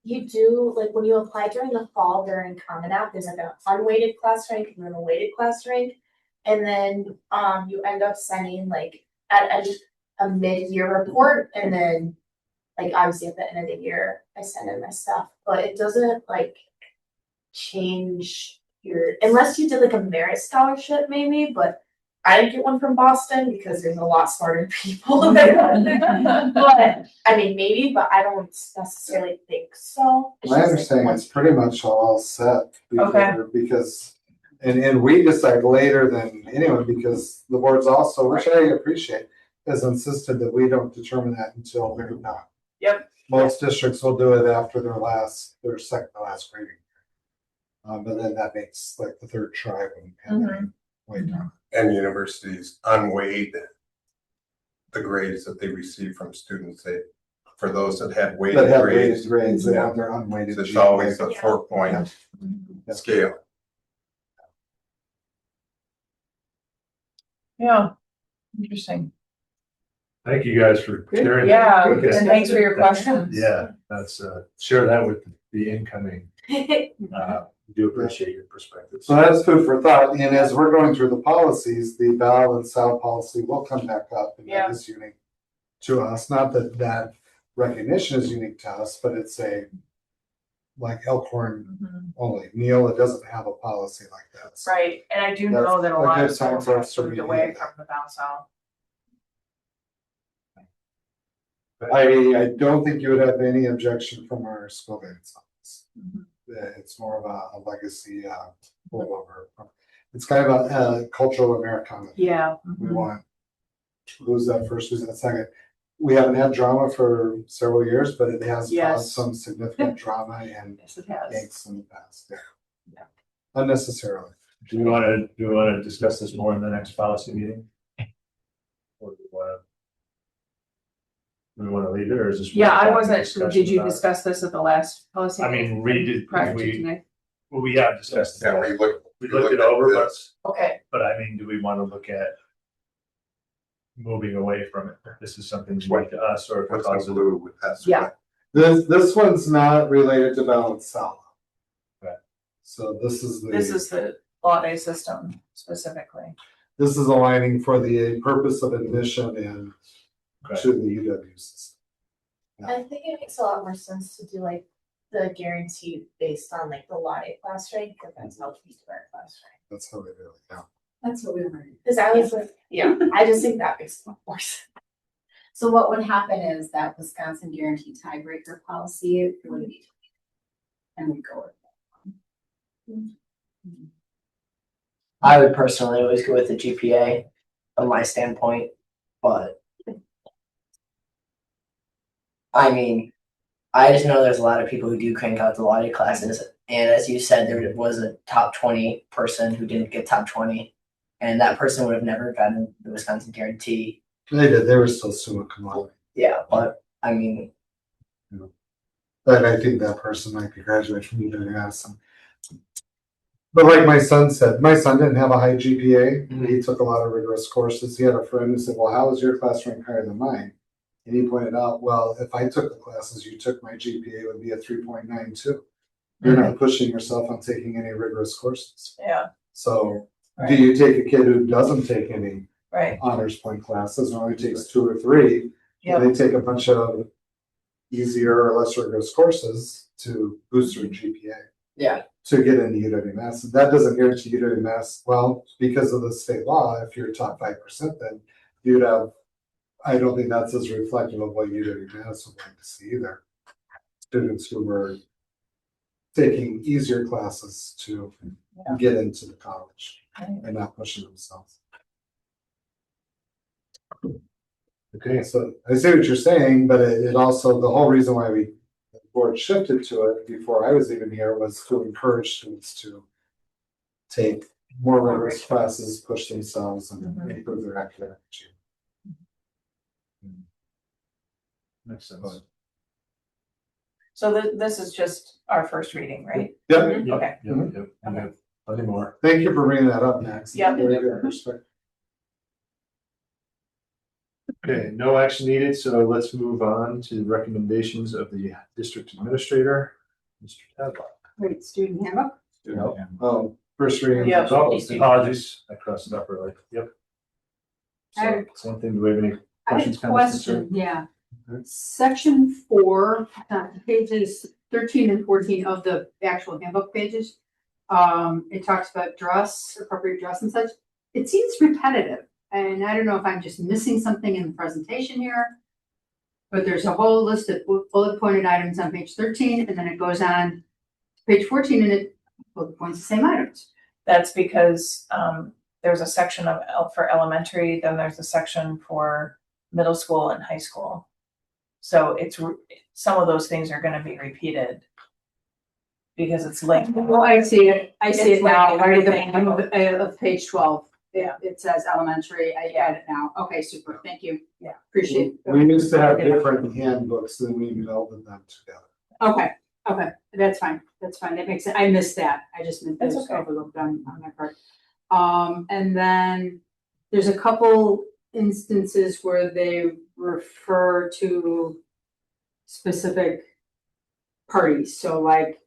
you do, like when you apply during the fall during Common App, there's like an unweighted class rank and then a weighted class rank. And then, you end up sending like at a mid-year report and then like obviously at the end of the year, I send in my stuff, but it doesn't like change your, unless you did like a merit scholarship maybe, but I didn't get one from Boston because there's a lot smarter people there. But I mean, maybe, but I don't necessarily think so. It's My just, like, understanding once- is pretty much all set. Okay. Because, and we decide later than anyone because the boards also, which I appreciate, has insisted that we don't determine that until they're done. Yep. Most districts will do it after their second to last grading. But then that makes like the third try when wait down. And universities unweighed the grades that they receive from students. They, for those that had That weighted have grades, weighted grades, they yeah. have their unweighted. it's always a Yeah. 4-point Yeah. scale. Yeah, interesting. Thank you guys for sharing. Yeah, Okay. and thanks for your questions. Yeah, that's, share that with the incoming, do appreciate your perspectives. So that's food for thought, and as we're going through the policies, the Val and Sal policy will come back up, and Yeah. that is unique to us, not that that recognition is unique to us, but it's a, like Elkhorn Mhm. only, Neola doesn't have a policy like that. So Right, and I do know that a That's a lot good of time schools for have us to moved review away that. from the bounce out. I don't think you would have any objection from our school guidance office. Mhm. It's more of a legacy, holdover. It's kind of a cultural Americana. Yeah. We want, who's that first, who's that second? We haven't had drama for several years, but it has Yes. caused some significant drama and Yes, it has. angst in the past, Yeah. unnecessarily. Do we wanna discuss this more in the next policy meeting? Or do we wanna leave it, or is this? Yeah, I more wasn't, discussion did you about it? discuss this at the last policy? I mean, read it, Prior to we, tonight? well, we have discussed Yeah, that, we we looked it over, but, this. Okay, I mean, do we wanna look at moving away from it? If this is something new to us, or if What's it's the blue with that? Yeah. This one's not related to balance Sal. Right. So this is the law day system specifically. this is aligning for the purpose of admission and Right. to the UW system. I think it makes a lot more sense to do like the guarantee based on like the law day class rank, because that's how we do our class rank. That's how they do it, yeah. That's what we were. Cause I was like, yeah, I just think that makes more sense. So what would happen is that Wisconsin guarantee tiebreaker policy would be. And we go with I would personally always go with the GPA from my standpoint, but I mean, I just know there's a lot of people who do crank out the law day classes, and as you said, there was a top 20 person who didn't get top 20, and that person would have never gotten the Wisconsin guarantee. They did, they were still summa cum laude. Yeah, but I mean, But I think that person might be graduating from UW Madison. But like my son said, my son didn't have a high GPA. He took a lot of rigorous courses. He had a friend who said, well, how is your class rank higher than mine? And he pointed out, well, if I took the classes you took, my GPA would be a 3.92. You're not pushing yourself on taking any rigorous courses. Yeah, So do you take a kid who doesn't take any right, honors point classes or only takes 2 or 3? yeah, They take a bunch of easier or less rigorous courses to boost their GPA. Yeah. To get into UW Madison. That doesn't guarantee UW Madison. Well, because of the state law, if you're top 5%, then you'd have, I don't think that's as reflective of what UW Madison would like to see either. Students who were taking easier classes to get into the college and not pushing themselves. Okay, So I see what you're saying, but it also, the whole reason why the board shifted to it before I was even here was to encourage students to take more rigorous classes, push themselves and improve their academic achievement. makes sense. So this is just our first reading, right? Yeah, Okay. Yep, and then plenty more. thank you for bringing that up, Max. Yeah. Very good perspective. Okay, no action needed, so let's move on to the recommendations of the district administrator, Mr. Tadlock. Great, student handbook. First reading. Yeah. Oh, apologies, I crossed it up early, yep. So, same thing, do we have any I have questions, a comments, question, concerns? yeah. Okay. Section 4, pages 13 and 14 of the actual handbook pages. It talks about dress, appropriate dress and such. It seems repetitive, and I don't know if I'm just missing something in the presentation here. But there's a whole list of bullet pointed items on page 13, and then it goes on to page 14, and it bullet points the same items. That's because there's a section for elementary, then there's a section for middle school and high school. So some of those things are gonna be repeated. Because it's linked. Well, I see it It's now, like right at the everything. bottom of page 12. Yeah. It says elementary, I got it now. Okay, super, thank you. Yeah. Appreciate it. We used to have different handbooks, then we melded them together. Okay, that's fine, that makes sense, I missed that, I just meant That's those okay. overlooked on my part. And then there's a couple instances where they refer to specific parties, so like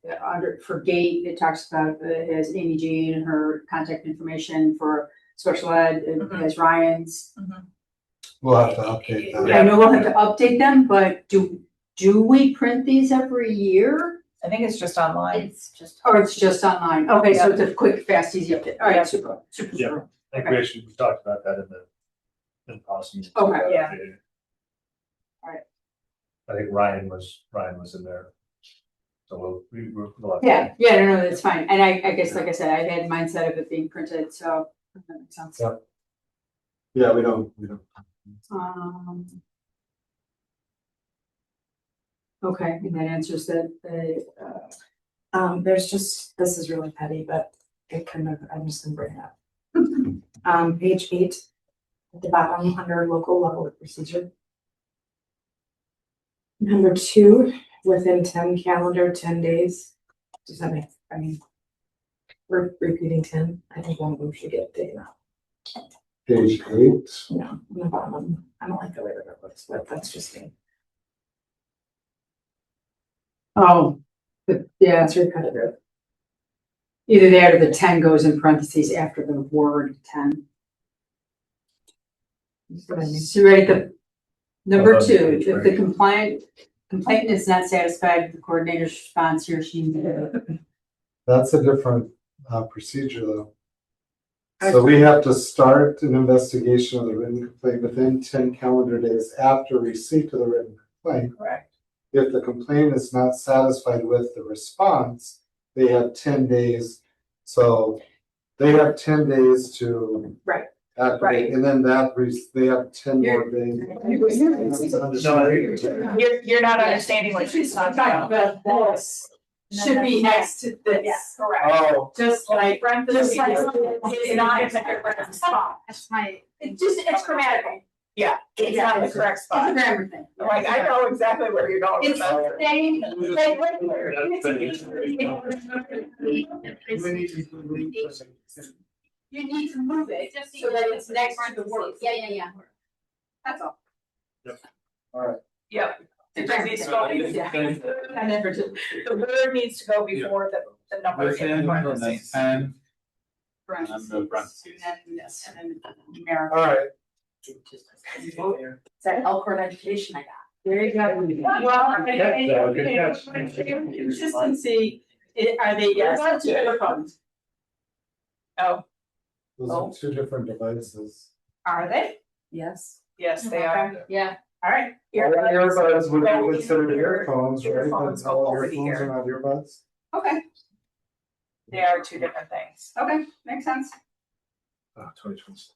for GATE, it talks about, it has Amy Jean, her contact information. For special ed, it has Ryan's. We'll have to update that. I know we'll have to update them, but do we print these every year? I think it's just online. It's just. Or it's just online? Okay, so it's a quick, fast, easy update. All right, super. Yeah. I think we actually, we talked about that in policy. Okay, yeah. Alright. I think Ryan was in there. So we'll have to- Yeah, no, that's fine. And I guess, like I said, I had mindset of it being printed, so that makes sense. Yeah. Yeah, we don't. Okay, and that answers the There's just, this is really petty, but it kind of, I'm just gonna bring it up. Page 8, at the bottom, under local level of procedure. Number 2, within 10 calendar, 10 days. Does that make, I mean, we're repeating 10, I think one of them should get taken out. Page 8. No, on the bottom, I don't like the way that it looks, but that's just me. oh, yeah, It's repetitive. either that or the 10 goes in parentheses after the word 10. So right at the number Above 2, page, if the right. complainant is not satisfied with the coordinator's response, he or she. That's a different procedure though. So we have to start an investigation of the written complaint within 10 calendar days after receipt of the written complaint. Correct. If the complainant is not satisfied with the response, they have 10 days. So they have 10 days to. Right. Activate, Right. and then they have 10 more days. You're not understanding what she's talking about. This should be next to this. Yes, correct. Oh, Just like. Just like, it's not in the correct spot. That's my. It's grammatical. Yeah, it's not in the correct It's a spot. grammar thing. Like, I know exactly where you're going with It's that. the same, like, you need to move it so that it's next to the word. Yeah. That's all. Yep. It just needs to go, I never did. the word needs to go before the number in parentheses. And Parentheses. the parentheses. And then this, and then numeric. all right. It's that Elkhorn education I got. There you go. Well, Good catch. Consistency, are they, yes, to other phones? Oh, Those are two different devices. Are they? Yes. yes, they are. Yeah. All right. Earbuds would Go be considered into earphones, right? earphones But go all over the earphones are ear. not earbuds. Okay, They are two different things. okay, makes sense. Oh, 2026.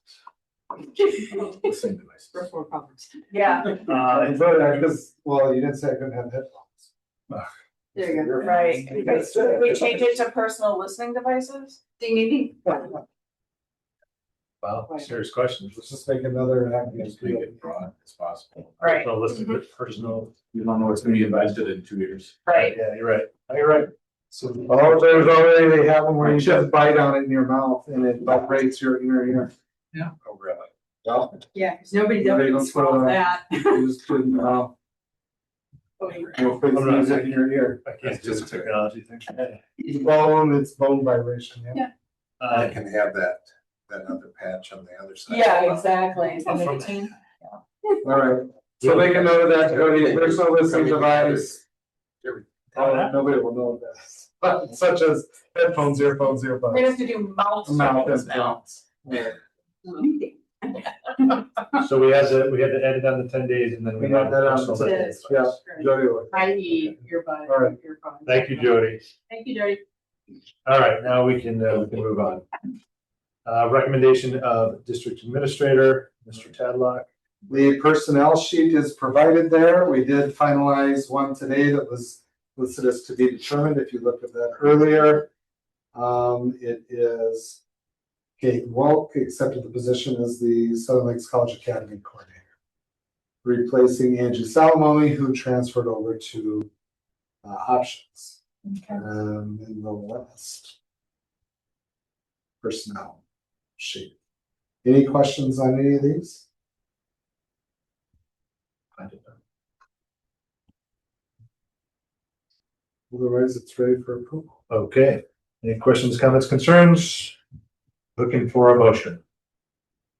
Listening devices. First world problems. Yeah, Because, well, you didn't say I couldn't have headphones. There you go. right. Should we change it to personal listening devices? Ding, ding, ding. Wow, serious questions. Let's just make another acronym. Just make it broad as possible. Right. So listen to personal. You don't know what's gonna be invested in 2 years. Right. Yeah, you're right. You're right. So, Oh, there's already, they have them where you just bite on it in your mouth and it vibrates your inner ear. Oh, really? Well, Yeah, because nobody Nobody can goes swallow for that. you just put, you'll put I'm not- music in your ear. I can't do the technology thing. It's bone vibration, yeah. I can have that other patch on the other side. Yeah, exactly. All right, so make a note of that, Cody, personal listening device. Nobody will know this, but such as headphones, earphones, We earbuds. have to do mouth Mouth sounds and now. So we had to edit on the 10 days and then we We had have that on personal the listening 10 days, device. yeah. Jody will. I.e. earbud. All right. earphone. Thank you, Jody. Thank you, Jody. All right, now we can move on. Recommendation of district administrator, Mr. Tadlock. The personnel sheet is provided there. We did finalize one today that was listed as to be determined, if you looked at that earlier. It is Kate Wolk accepted the position as the Southern Lakes College Academy coordinator, replacing Angie Salamone, who transferred over to options. In the last personnel sheet. Any questions on any of these? Otherwise, it's ready for approval. Okay, any questions, comments, concerns? Looking for a motion.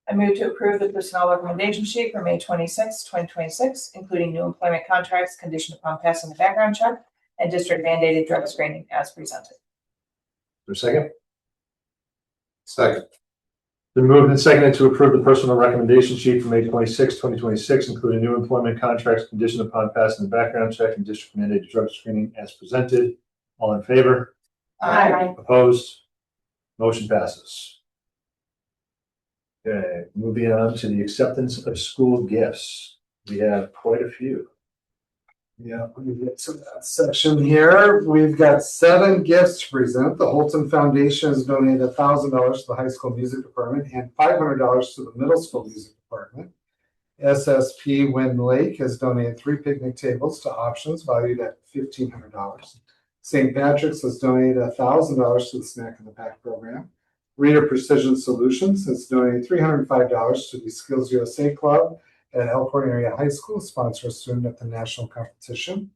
I move to approve the personnel recommendation sheet for May 26, 2026, including new employment contracts conditioned upon passing the background check and district mandated drug screening as presented. For a second? Second. Been moved and seconded to approve the personal recommendation sheet for May 26, 2026, including new employment contracts conditioned upon passing the background check and district mandated drug screening as presented. All in favor? Aye. Opposed? Motion passes. Okay, moving on to the acceptance of school gifts. We have quite a few. Yeah, when we get to that section here, we've got 7 gifts to present. The Holton Foundation has donated $1,000 to the high school music department and $500 to the middle school music department. SSP Wind Lake has donated 3 picnic tables to options valued at $1,500. St. Patrick's has donated $1,000 to the Snack in the Pack program. Reader Precision Solutions has donated $305 to the Skills USA Club at Elkhorn Area High School, sponsor a student at the national competition.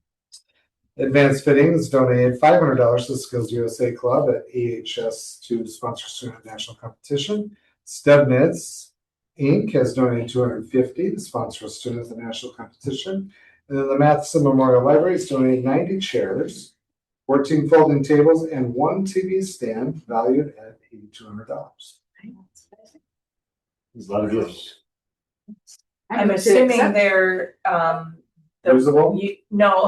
Advanced Fittings donated $500 to the Skills USA Club at AHS to sponsor a student at national competition. Stebnitz Inc. has donated $250 to sponsor a student at the national competition. And then the Matheson Memorial Library has donated 90 chairs, 14 folding tables, and 1 TV stand valued at $8,200. There's a lot of gifts. I'm assuming they're, Usable? no,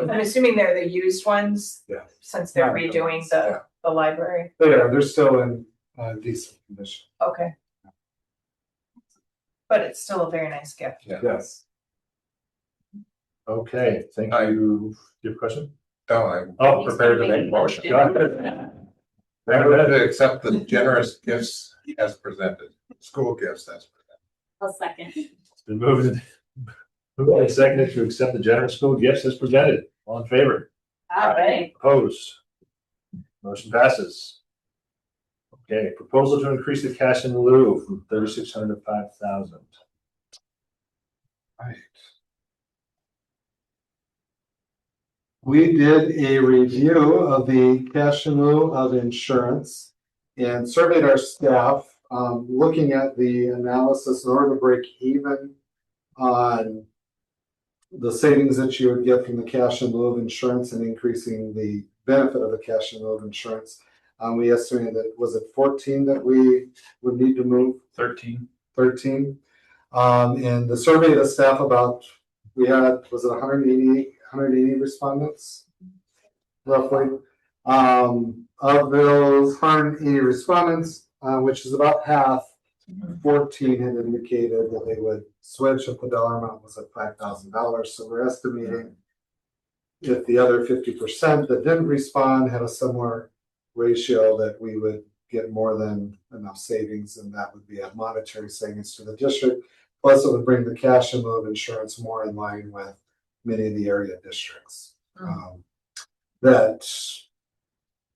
I'm assuming they're the used ones. Yeah. Since they're Not redoing yeah. the library. They're still in decent condition. Okay. But it's still a very nice gift. Yes. Okay, thank you. Do you have a question? No, Oh, prepared to make a motion. Go ahead. I move to accept the generous gifts as presented, school gifts as presented. I'll second. It's been moved and seconded to accept the generous school gifts as presented. All in favor? All right. Opposed? Motion passes. Okay, proposal to increase the cash in lieu from 3,600 to 5,000. Right. We did a review of the cash in lieu of insurance and surveyed our staff, looking at the analysis in order to break even on the savings that you would get from the cash in lieu of insurance and increasing the benefit of the cash in lieu of insurance. We estimated that, was it 14 that we would need to move? 13. 13. And the survey of the staff about, we had, was it 180 respondents, roughly. Of those 180 respondents, which is about half, 14 had indicated that they would switch if the dollar amount was at $5,000. So we're estimating if the other 50% that didn't respond had a similar ratio, that we would get more than enough savings, and that would be a monetary savings to the district. Plus, it would bring the cash in lieu of insurance more in line with many of the area districts. That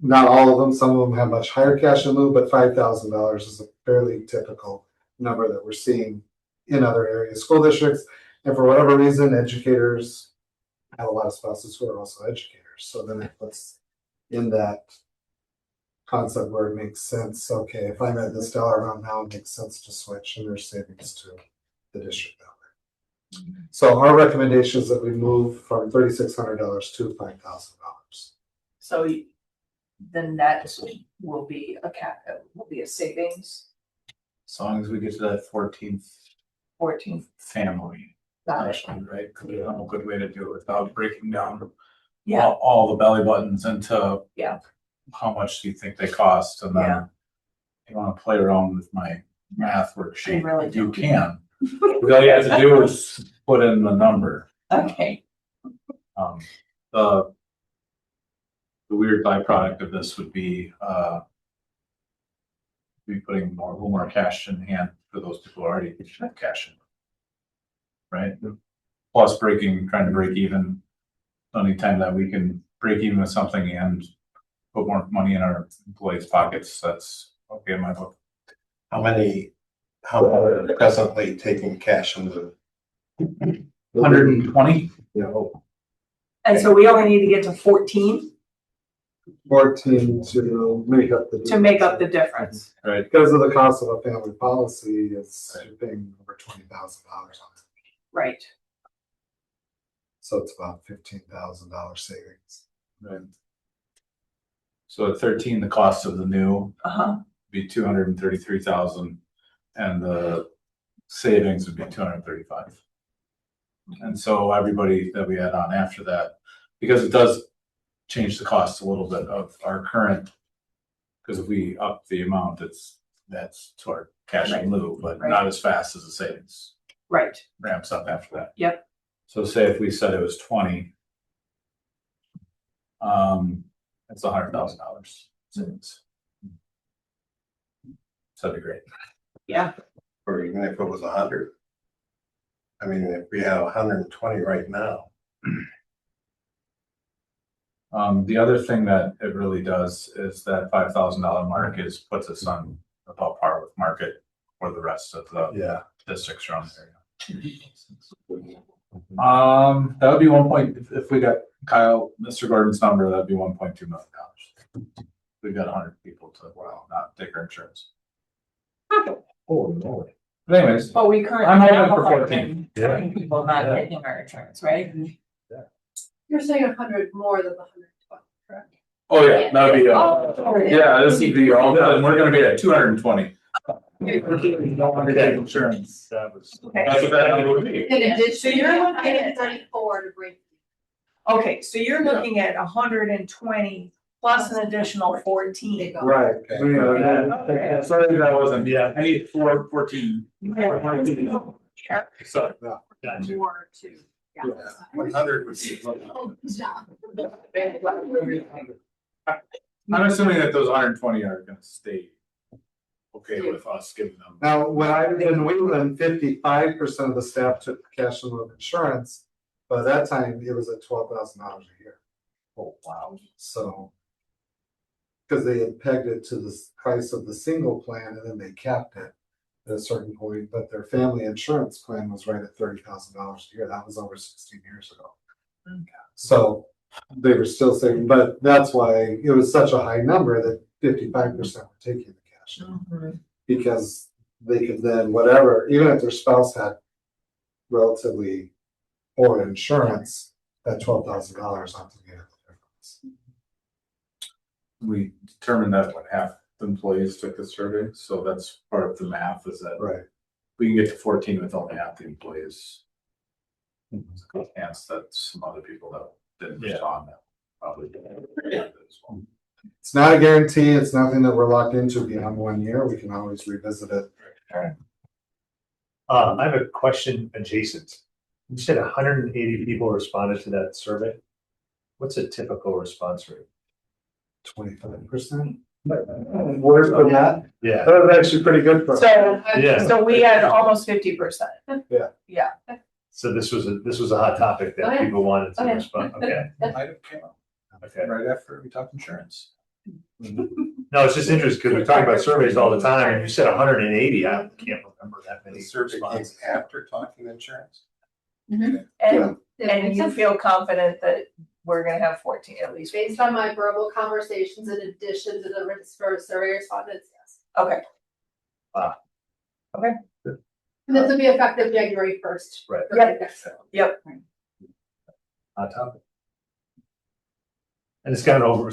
not all of them, some of them have much higher cash in lieu, but $5,000 is a fairly typical number that we're seeing in other area school districts. And for whatever reason, educators have a lot of spouses who are also educators. So then it puts in that concept where it makes sense. Okay, if I'm at this dollar amount now, it makes sense to switch, and there's savings to the district out there. So our recommendation is that we move from $3,600 to $5,000. So then that will be a will be a savings, As long as we get to that 14th 14th. family. Got it. Actually, right, could be a good way to do it without breaking down Yeah, all the belly buttons into Yeah. how much do you think they cost, and then Yeah. you want to play around with my math worksheet. really You don't. can. All you have to do is put in the number. Okay. The weird byproduct of this would be putting a little more cash in hand for those people who already have cash in. Right? Plus trying to break even. Anytime that we can break even with something and put more money in our employees' pockets, that's okay in my book. How are presently taking cash in lieu? 120? Yeah, And so we only need to get to 14 14 to make up the to make up the difference. Right. because of the cost of a family policy. It's paying over $20,000 on it, Right. so it's about $15,000 savings. Right. So at 13, the cost of the new Uh-huh. be 233,000, and the savings would be 235. And so everybody that we add on after that, because it does change the cost a little bit of our current, because if we up the amount, that's to our cash in lieu, but Right. not as fast as the savings Right. ramps up after that. Yep. So say if we said it was 20, it's $100,000 savings. So that'd be great. Yeah. Or even if it was 100. I mean, if we have 120 right now. The other thing that it really does is that $5,000 mark puts us on about par with market for the rest of the districts around the area. That would be if we got Kyle, Mr. Gordon's number, that'd be $1.2 million. We've got 100 people to not take our insurance. Oh, no. But anyways, But we currently I'm hoping have for 14 Yeah. people not taking our insurance, right? You're saying 100 more than the 120, correct? oh yeah, that'd be, Oh, yeah, this would be all good, and we're gonna be at 220. No one take insurance. That was. Okay. That's what that number would be. In addition, So you're looking at 34 to break. Okay, so you're looking at 120 plus an additional 14. Right. Okay. Sorry that wasn't, I need 14. So, Got you. More to. 100 would be. I'm assuming that those 120 are gonna stay okay with us giving them. Now, when I was in Wheeling, 55% of the staff took cash in lieu of insurance. By that time, it was at $12,000 a year. Oh, wow. So, because they had pegged it to the price of the single plan, and then they capped it at a certain point, but their family insurance plan was right at $30,000 a year. That was over 16 years ago. So they were still saving, but that's why it was such a high number that 55% were taking the cash. Because they could then, whatever, even if their spouse had relatively poor insurance, that $12,000 ought to get the difference. We determined that half the employees took the survey, so that's part of the math is that Right. we can get to 14 with only half the employees. There's a good chance that some other people that didn't respond that probably did as well. It's not a guarantee. It's nothing that we're locked into beyond 1 year. We can always revisit it I have a question adjacent. You said 180 people responded to that survey. What's a typical response rate? 25%. Worse than that. Yeah, That was actually pretty good for us. So, Yeah. so we had almost 50%. Yeah. so this was a hot topic Oh, that yeah. people wanted to Oh, yeah. respond, okay. Item came up Okay. right after we talked insurance. No, it's just interesting because we talk about surveys all the time and you said 180, I can't remember that The many survey came responses. after talking insurance. And, Yeah, and makes you sense. feel confident that we're gonna have 14 at least. Based on my verbal conversations in addition to the survey respondents, yes. Okay. And this will be effective January 1st. Right. Yep. Hot topic. And it's gone over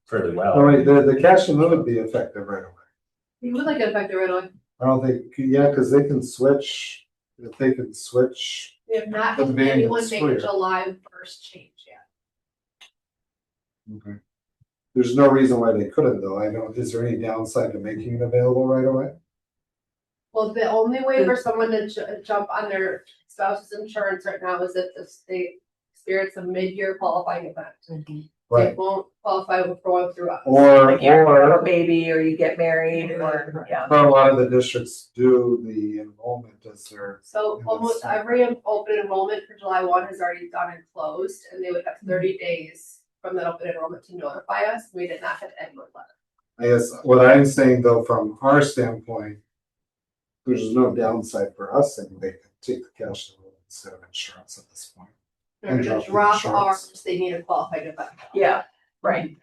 fairly well. Oh, wait, the cash and loan would be effective right away. You would like it effective right away. I don't think, yeah, because they can switch, if they can switch. We have not The had beginning of anyone the make school a year. July 1st change yet. Okay. There's no reason why they couldn't though. I don't, is there any downside to making it available right away? Well, the only way for someone to jump on their spouse's insurance right now is if they experience a mid-year qualifying event. They Right. won't qualify for going through us. Like you have a Or baby or you get married or, yeah. a lot of the districts do the enrollment as their. So almost every open enrollment for July 1 has already done and closed, and they would have 30 days from that open enrollment to notify us. We did not have anyone left. I guess what I'm saying though, from our standpoint, there's no downside for us saying they can take the cash and loan instead of insurance at this point. They're And gonna drop the drop insurance. ours, they need a qualified event. Yeah, right.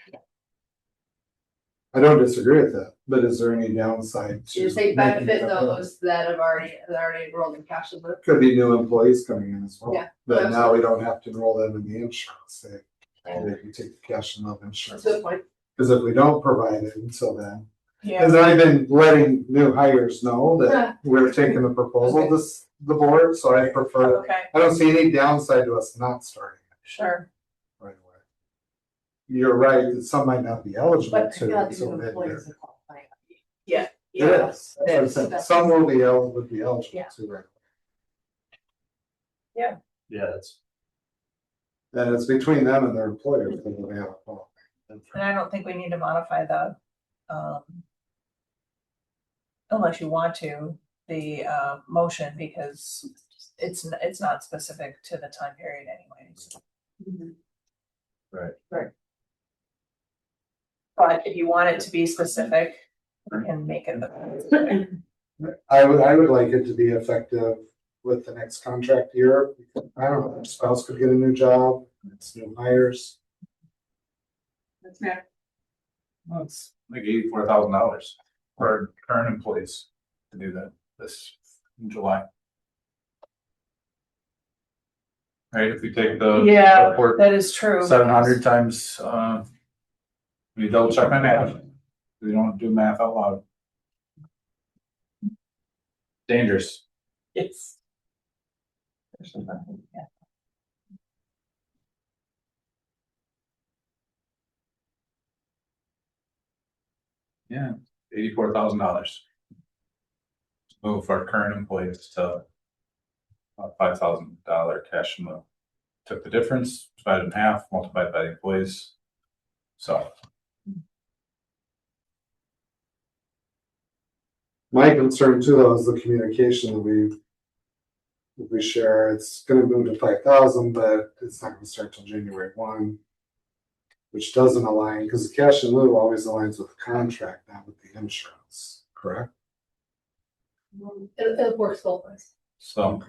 I don't disagree with that, but is there any downside to? You say making benefit it available? those that have already enrolled in cash and loan. Could be new employees coming in as well. Yeah. But now we don't have to enroll them in the insurance. They can take the cash and loan That's insurance. a good point. Because if we don't provide it until then, Yeah. because I've been letting new hires know that we're taking the proposal to the board, so I prefer, Okay, I don't see any downside to us not starting sure. right away. You're right, that some might not be eligible But to. yeah, the so new maybe- employees are qualified. Yeah. It is. That's what I'm saying. Some will be would be eligible Yeah. to, right? Yeah, that's. And it's between them and their employers, whether they have a qualified. And I don't think we need to modify the, unless you want to, the, motion because it's not specific to the time period anyways. Right. But if you want it to be specific, we can make it. I would like it to be effective with the next contract year. I don't know, spouse could get a new job, it's new hires. That's fair. Well, it's like $84,000 for current employees to do that this in July. Right, if we take the. Yeah, report that is true. 700 times, we double check my math. We don't do math out loud. Dangerous. It's. Yeah, $84,000. Move our current employees to $5,000 cash in lieu. Took the difference, divided in half, multiplied by the employees. So, My concern too, though, is the communication that we share. It's gonna move to 5,000, but it's not gonna start till January 1. Which doesn't align, because the cash in lieu always aligns with the contract, not with the insurance, correct? It works both ways. so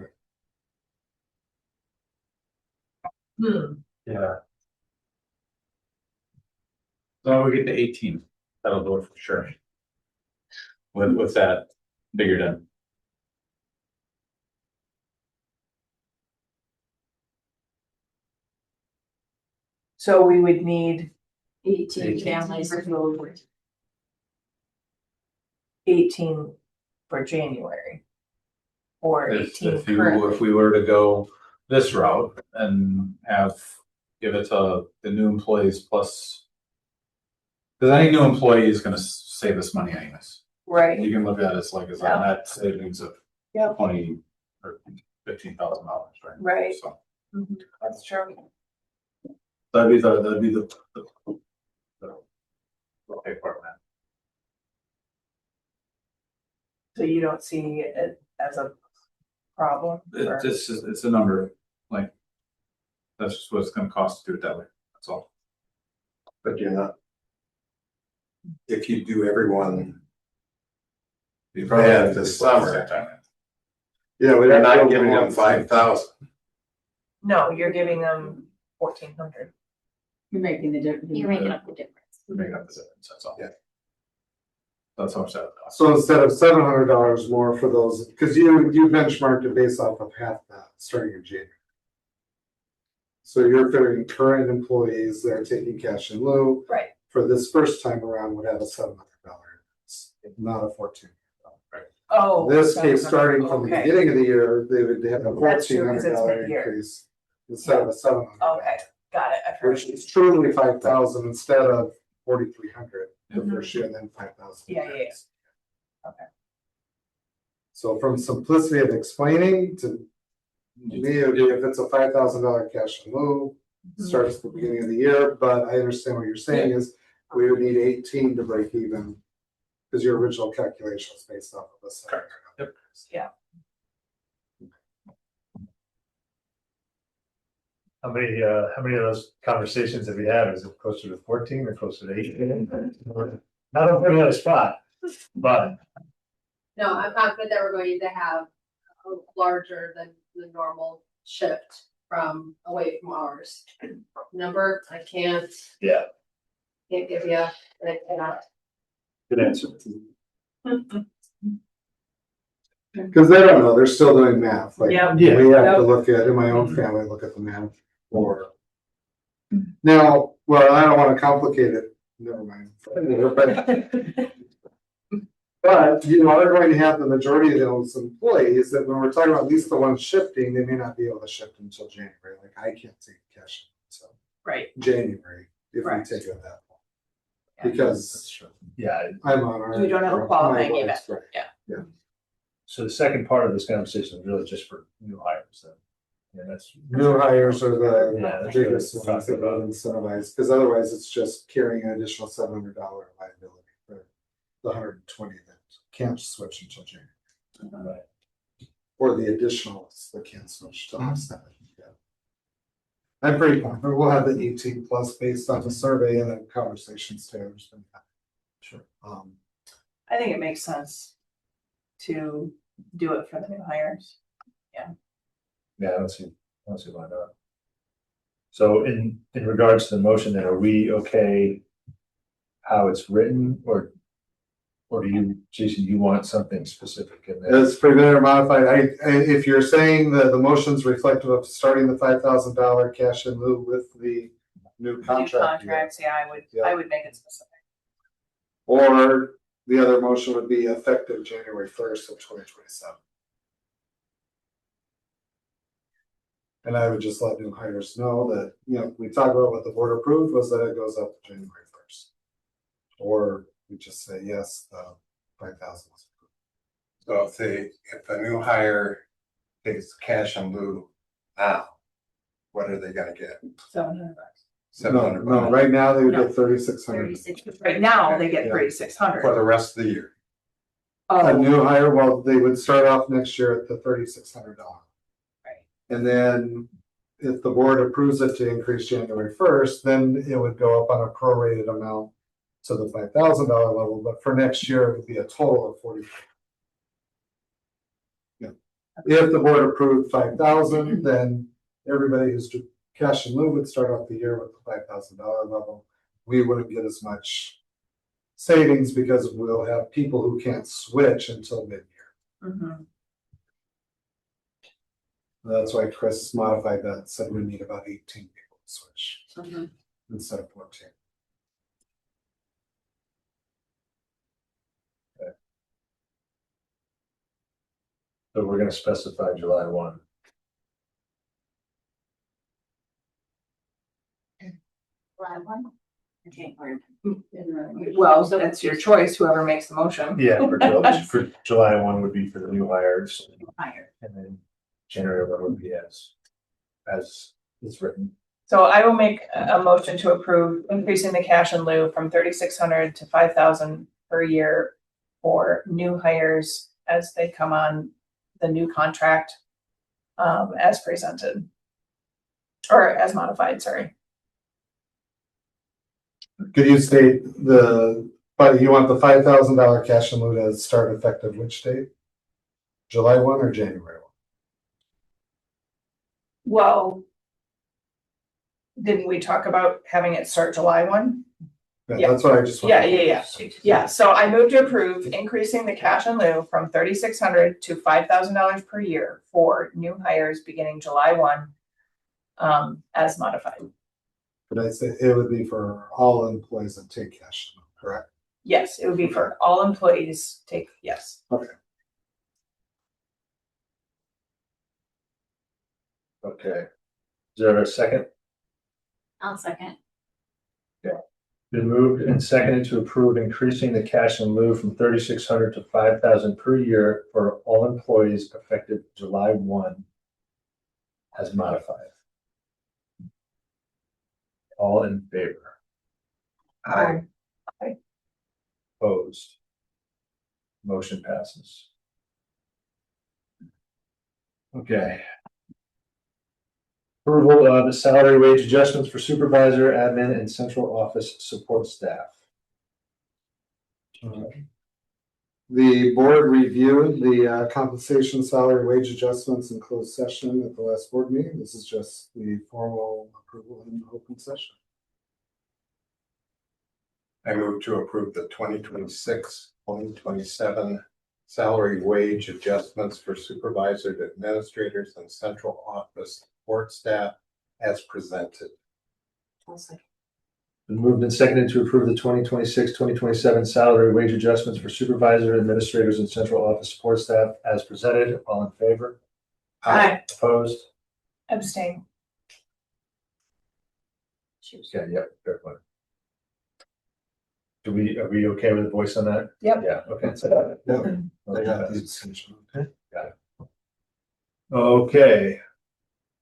Yeah. So we get to 18, that'll do it for sure. With that figured in. So we would need 18 families enrolled. 18 for January. Or If 18 if currently. we were to go this route and give it to the new employees plus. Because any new employee is gonna save us money anyways. Right. You can look at it as like, a net savings of Yep. 20 or $15,000, right? Right. So That's true. that'd be the okay part of that. So you don't see it as a problem? or- It's a number, like, that's just what it's gonna cost to do it that way, that's all. But you're not. If you do everyone You probably bad have to this do it at the summer, same time. Yeah, we we're have not giving them 5,000. No, you're giving them 1,400. You're making the difference. You're making up the difference. Make up the difference, that's all. Yeah. That's how much that would cost. So instead of $700 more for those, because you benchmarked it based off of half that starting in January. So you're figuring current employees that are taking cash in lieu. Right. For this first time around would have a $700, not a $1,400. Oh. This case, starting from the okay. beginning of the year, they would have a That's true, 'cause it's $1,400 mid-year. increase instead of a $700. Okay, got it. I've heard Which is truly 5,000 instead of 4,300 the Mhm. first year and then 5,000. Yeah. Okay. So from simplicity of explaining to me, it would be if it's a $5,000 cash in lieu, starts at the beginning of the year, but I understand what you're saying is we would need 18 to break even. Because your original calculation was based off of this. Correct. Yep. Yeah. How many of those conversations have we had? Is it closer to 14 or closer to 18? I don't put it on the spot, but No, I'm confident that we're going to have a larger than the normal shift from away from ours. Number, I can't yeah, give you, but I cannot. good answer. Because they don't know, they're still doing math. Like, Yeah. we have Yep. to look at, in my own family, look at the math for. Now, well, I don't want to complicate it, never mind. But you are going to have the majority of those employees that when we're talking about at least the ones shifting, they may not be able to shift until January. Like I can't take cash until Right. January if we Right. take it that long. Yeah. Because Yeah, I'm on our. You don't have a qualifying event. Right. Yeah. so the second part of this conversation is really just for new hires then. Yeah, that's. New hires are Yeah, the that's biggest good. ones that would incentivize, because otherwise it's just carrying an additional $700 liability for the 120 that can't switch until January. Right. Or the additionals that can't switch to offset it. Yeah. I'm pretty confident we'll have the 18 plus based on the survey and the conversations Taylor's been having. Sure. I think it makes sense to do it for the new hires. Yeah, I don't see why not. So in regards to the motion, then are we okay how it's written or do you, Jason, you want something specific in there? As prevented or modified, if you're saying that the motion's reflective of starting the $5,000 cash in lieu with the new New contract. contracts, yeah, I would make it specific. Or the other motion would be effective January 1st of 2027. And I would just let new hires know that, we talked about what the board approved was that it goes up to January 1st. Or we just say, yes, 5,000. So if a new hire takes cash in lieu now, what are they gonna get? $700. $700 No, right now they would No. get 3,600. Right now, they get Yeah. 3,600. for the rest of the year. A Oh, new hire, well, they would start off next year at the $3,600. right. And then if the board approves it to increase January 1st, then it would go up on a prorated amount to the $5,000 level, but for next year, it would be a total of 45. Yeah. If the board approved 5,000, then everybody who's cash and lieu would start off the year with the $5,000 level. We wouldn't get as much savings because we'll have people who can't switch until mid-year. Mhm. That's why Chris modified that, said we need about 18 people to switch Mhm. instead of 14. So we're gonna specify July 1. July 1. Well, that's your choice, whoever makes the motion. Yeah, for July 1 would be for the new hires. And then January 1 would be as it's written. So I will make a motion to approve increasing the cash in lieu from 3,600 to 5,000 per year for new hires as they come on the new contract, as presented. Or as modified, sorry. Could you state but you want the $5,000 cash in lieu to start effective which date? July 1 or January 1? Well, didn't we talk about having it start July 1? Yeah, that's what I just. Yeah, so I move to approve increasing the cash in lieu from 3,600 to $5,000 per year for new hires beginning July 1, as modified. But I say it would be for all employees that take cash, correct? Yes, it would be for all employees, yes. Okay. Okay. Is there a second? I'll second. Been moved and seconded to approve increasing the cash in lieu from 3,600 to 5,000 per year for all employees effective July 1 as modified. All in favor? Aye. Opposed? Motion passes. Okay. Approval of the salary wage adjustments for supervisor, admin, and central office support staff. The board reviewed the compensation, salary, wage adjustments in closed session at the last board meeting. This is just the formal approval in open session. I move to approve the 2026-2027 salary wage adjustments for supervisors, administrators, and central office support staff as presented. Been moved and seconded to approve the 2026-2027 salary wage adjustments for supervisor, administrators, and central office support staff as presented. All in favor? Aye. Opposed? Abstain. Okay, yep, fair point. Are we okay with the voice on that? Yep. Yeah, okay. So, I got the extension. Okay, got it. Okay.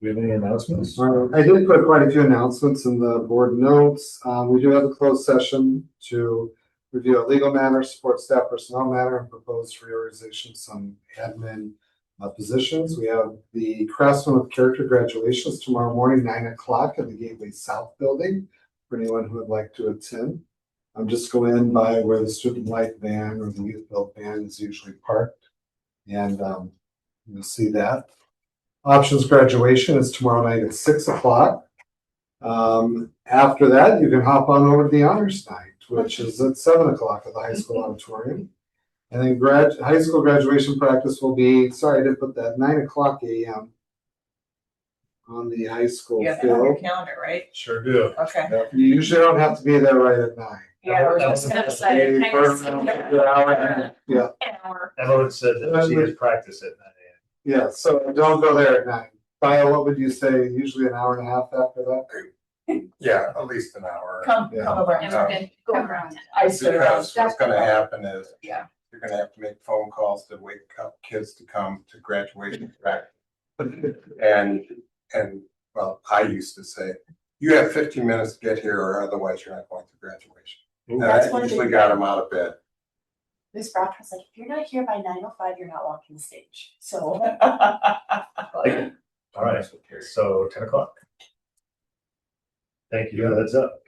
Do we have any announcements? I did put quite a few announcements in the board notes. We do have a closed session to review a legal matter, support staff personnel matter, and propose reorganization of some admin positions. We have the Craftsman with Character graduations tomorrow morning, 9 o'clock at the Gateway South building for anyone who would like to attend. I'm just going in by where the student light van or the youth build van is usually parked. And you'll see that. Options graduation is tomorrow night at 6 o'clock. After that, you can hop on over to the honors night, which is at 7 o'clock at the high school auditorium. And then high school graduation practice will be, sorry, I didn't put that, 9 o'clock a.m. on the high school You have that on your field. calendar, right? Sure do. Okay. You usually don't have to be there right at 9. Yeah, I was just gonna say. Maybe for an hour. Yeah. An hour. Emily said that she has practice at 9 a.m. Yeah, so don't go there at 9. Kyle, what would you say? Usually an hour and a half after that? Yeah, at least an hour. Come over. And we're gonna go around. I stood around. Because what's gonna happen is. Yeah. You're gonna have to make phone calls to wake up kids to come to graduation practice. And, well, I used to say, you have 15 minutes to get here or otherwise you're not going to graduation. And That's I one usually thing. got them out of bed. Miss Brock was like, if you're not here by 9:05, you're not walking the stage. So. All right, so 10 o'clock. Thank you, heads up.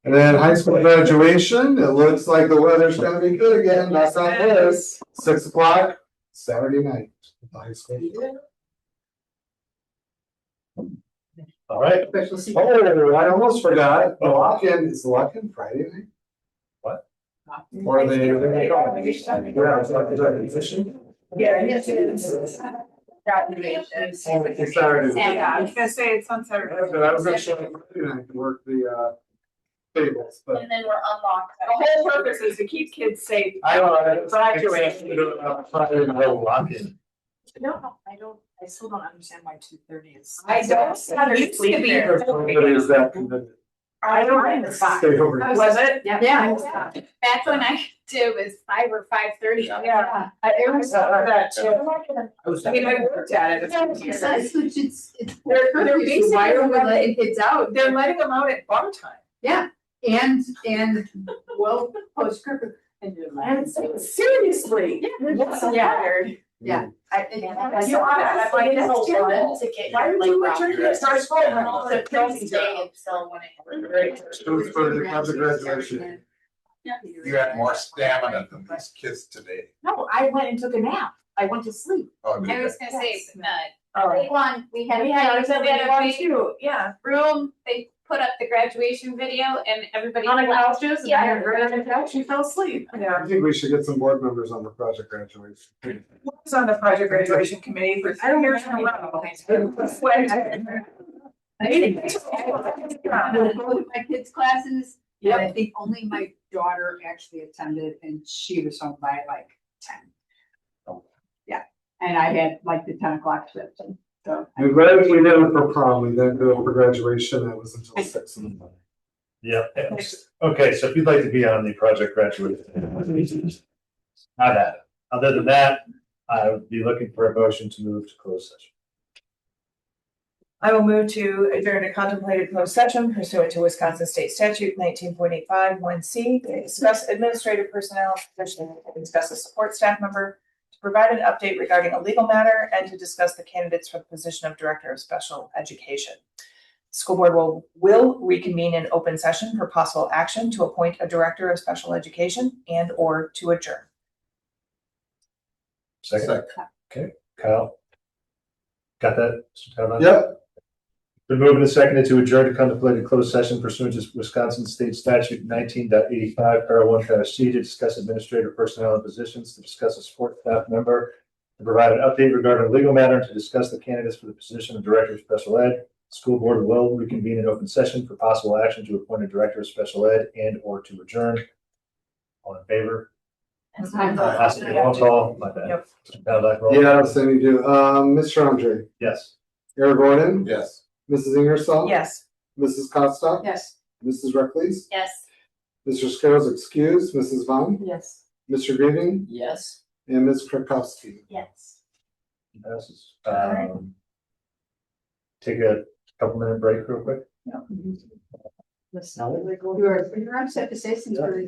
And then high school graduation, it looks like the weather's gonna be good again. That's not good. 6 o'clock, Saturday night at the high school. All right. Oh, I almost forgot. The lock-in, is the lock-in Friday night? What? Or they. Yeah, it's like the graduation. Yeah, yes, it is. Graduation. It's Saturday. Yeah, I was gonna say it's on Saturday. I was gonna show you Friday night to work the tables, but. And then we're unlocked. The whole purpose is to keep kids safe. I don't. Graduation. Friday night. Lock-in. No, I still don't understand why 2:30 is. I don't. It used to be. Everybody is that committed. I don't mind the five. Stay over. Was it? Yeah. Back when I did was 5 or 5:30. Yeah, it was that too. I mean, I worked at it. They're basically Why are we letting kids out? They're letting them out at bar time. And, well, post curfew. And seriously, what's so weird? Yeah. I'm like, that's terrible. Why would you let your kids start school when all the crazy day? Who's for the project graduation? You had more stamina than these kids today. No, I went and took a nap. I went to sleep. Oh, I was gonna say, We had we had a big too, yeah. room, they put up the graduation video and everybody. On the couches, and I Yeah. had right on the couch, you fell asleep. I think we should get some board members on the project graduation. I was on the project graduation committee for 3 years in a row. I would go to my kids' classes, and I think only my daughter actually attended, and she was home by like 10. Yeah, and I had like the 10 o'clock shift, so. We did it for prom, we didn't do it for graduation, it was until 6 in the morning. Yeah, okay, so if you'd like to be on the project graduation. Not that, other than that, I would be looking for a motion to move to closed session. I will move to adjourn a contemplated closed session pursuant to Wisconsin State Statute 19.85 1C to discuss administrative personnel position, to discuss a support staff member, to provide an update regarding a legal matter, and to discuss the candidates for the position of Director of Special Education. School board will reconvene in open session for possible action to appoint a Director of Special Education and or to adjourn. Second, okay, Kyle. Got that? Mr. Talbot? Yep. Been moved and seconded to adjourn to contemplated closed session pursuant to Wisconsin State Statute 19.85, Para 1, C, to discuss administrative personnel and positions, to discuss a support staff member, to provide an update regarding a legal matter, and to discuss the candidates for the position of Director of Special Ed. School board will reconvene in open session for possible action to appoint a Director of Special Ed and or to adjourn. All in favor? Has to be roll call, my bad. Yep. Mr. Talbot, roll. Yeah, same you do. Mr. Andre, Yes. Eric Gordon, Yes. Mrs. Ingersoll. Yes. Mrs. Costa. Yes. Mrs. Reckles. Yes. Mr. Scarrow's excused, Mrs. Vaughn, Yes. Mr. Grieving, Yes. and Ms. Krakowski. Yes. Passes. Take a couple minute break real quick. You're on set to say since we're.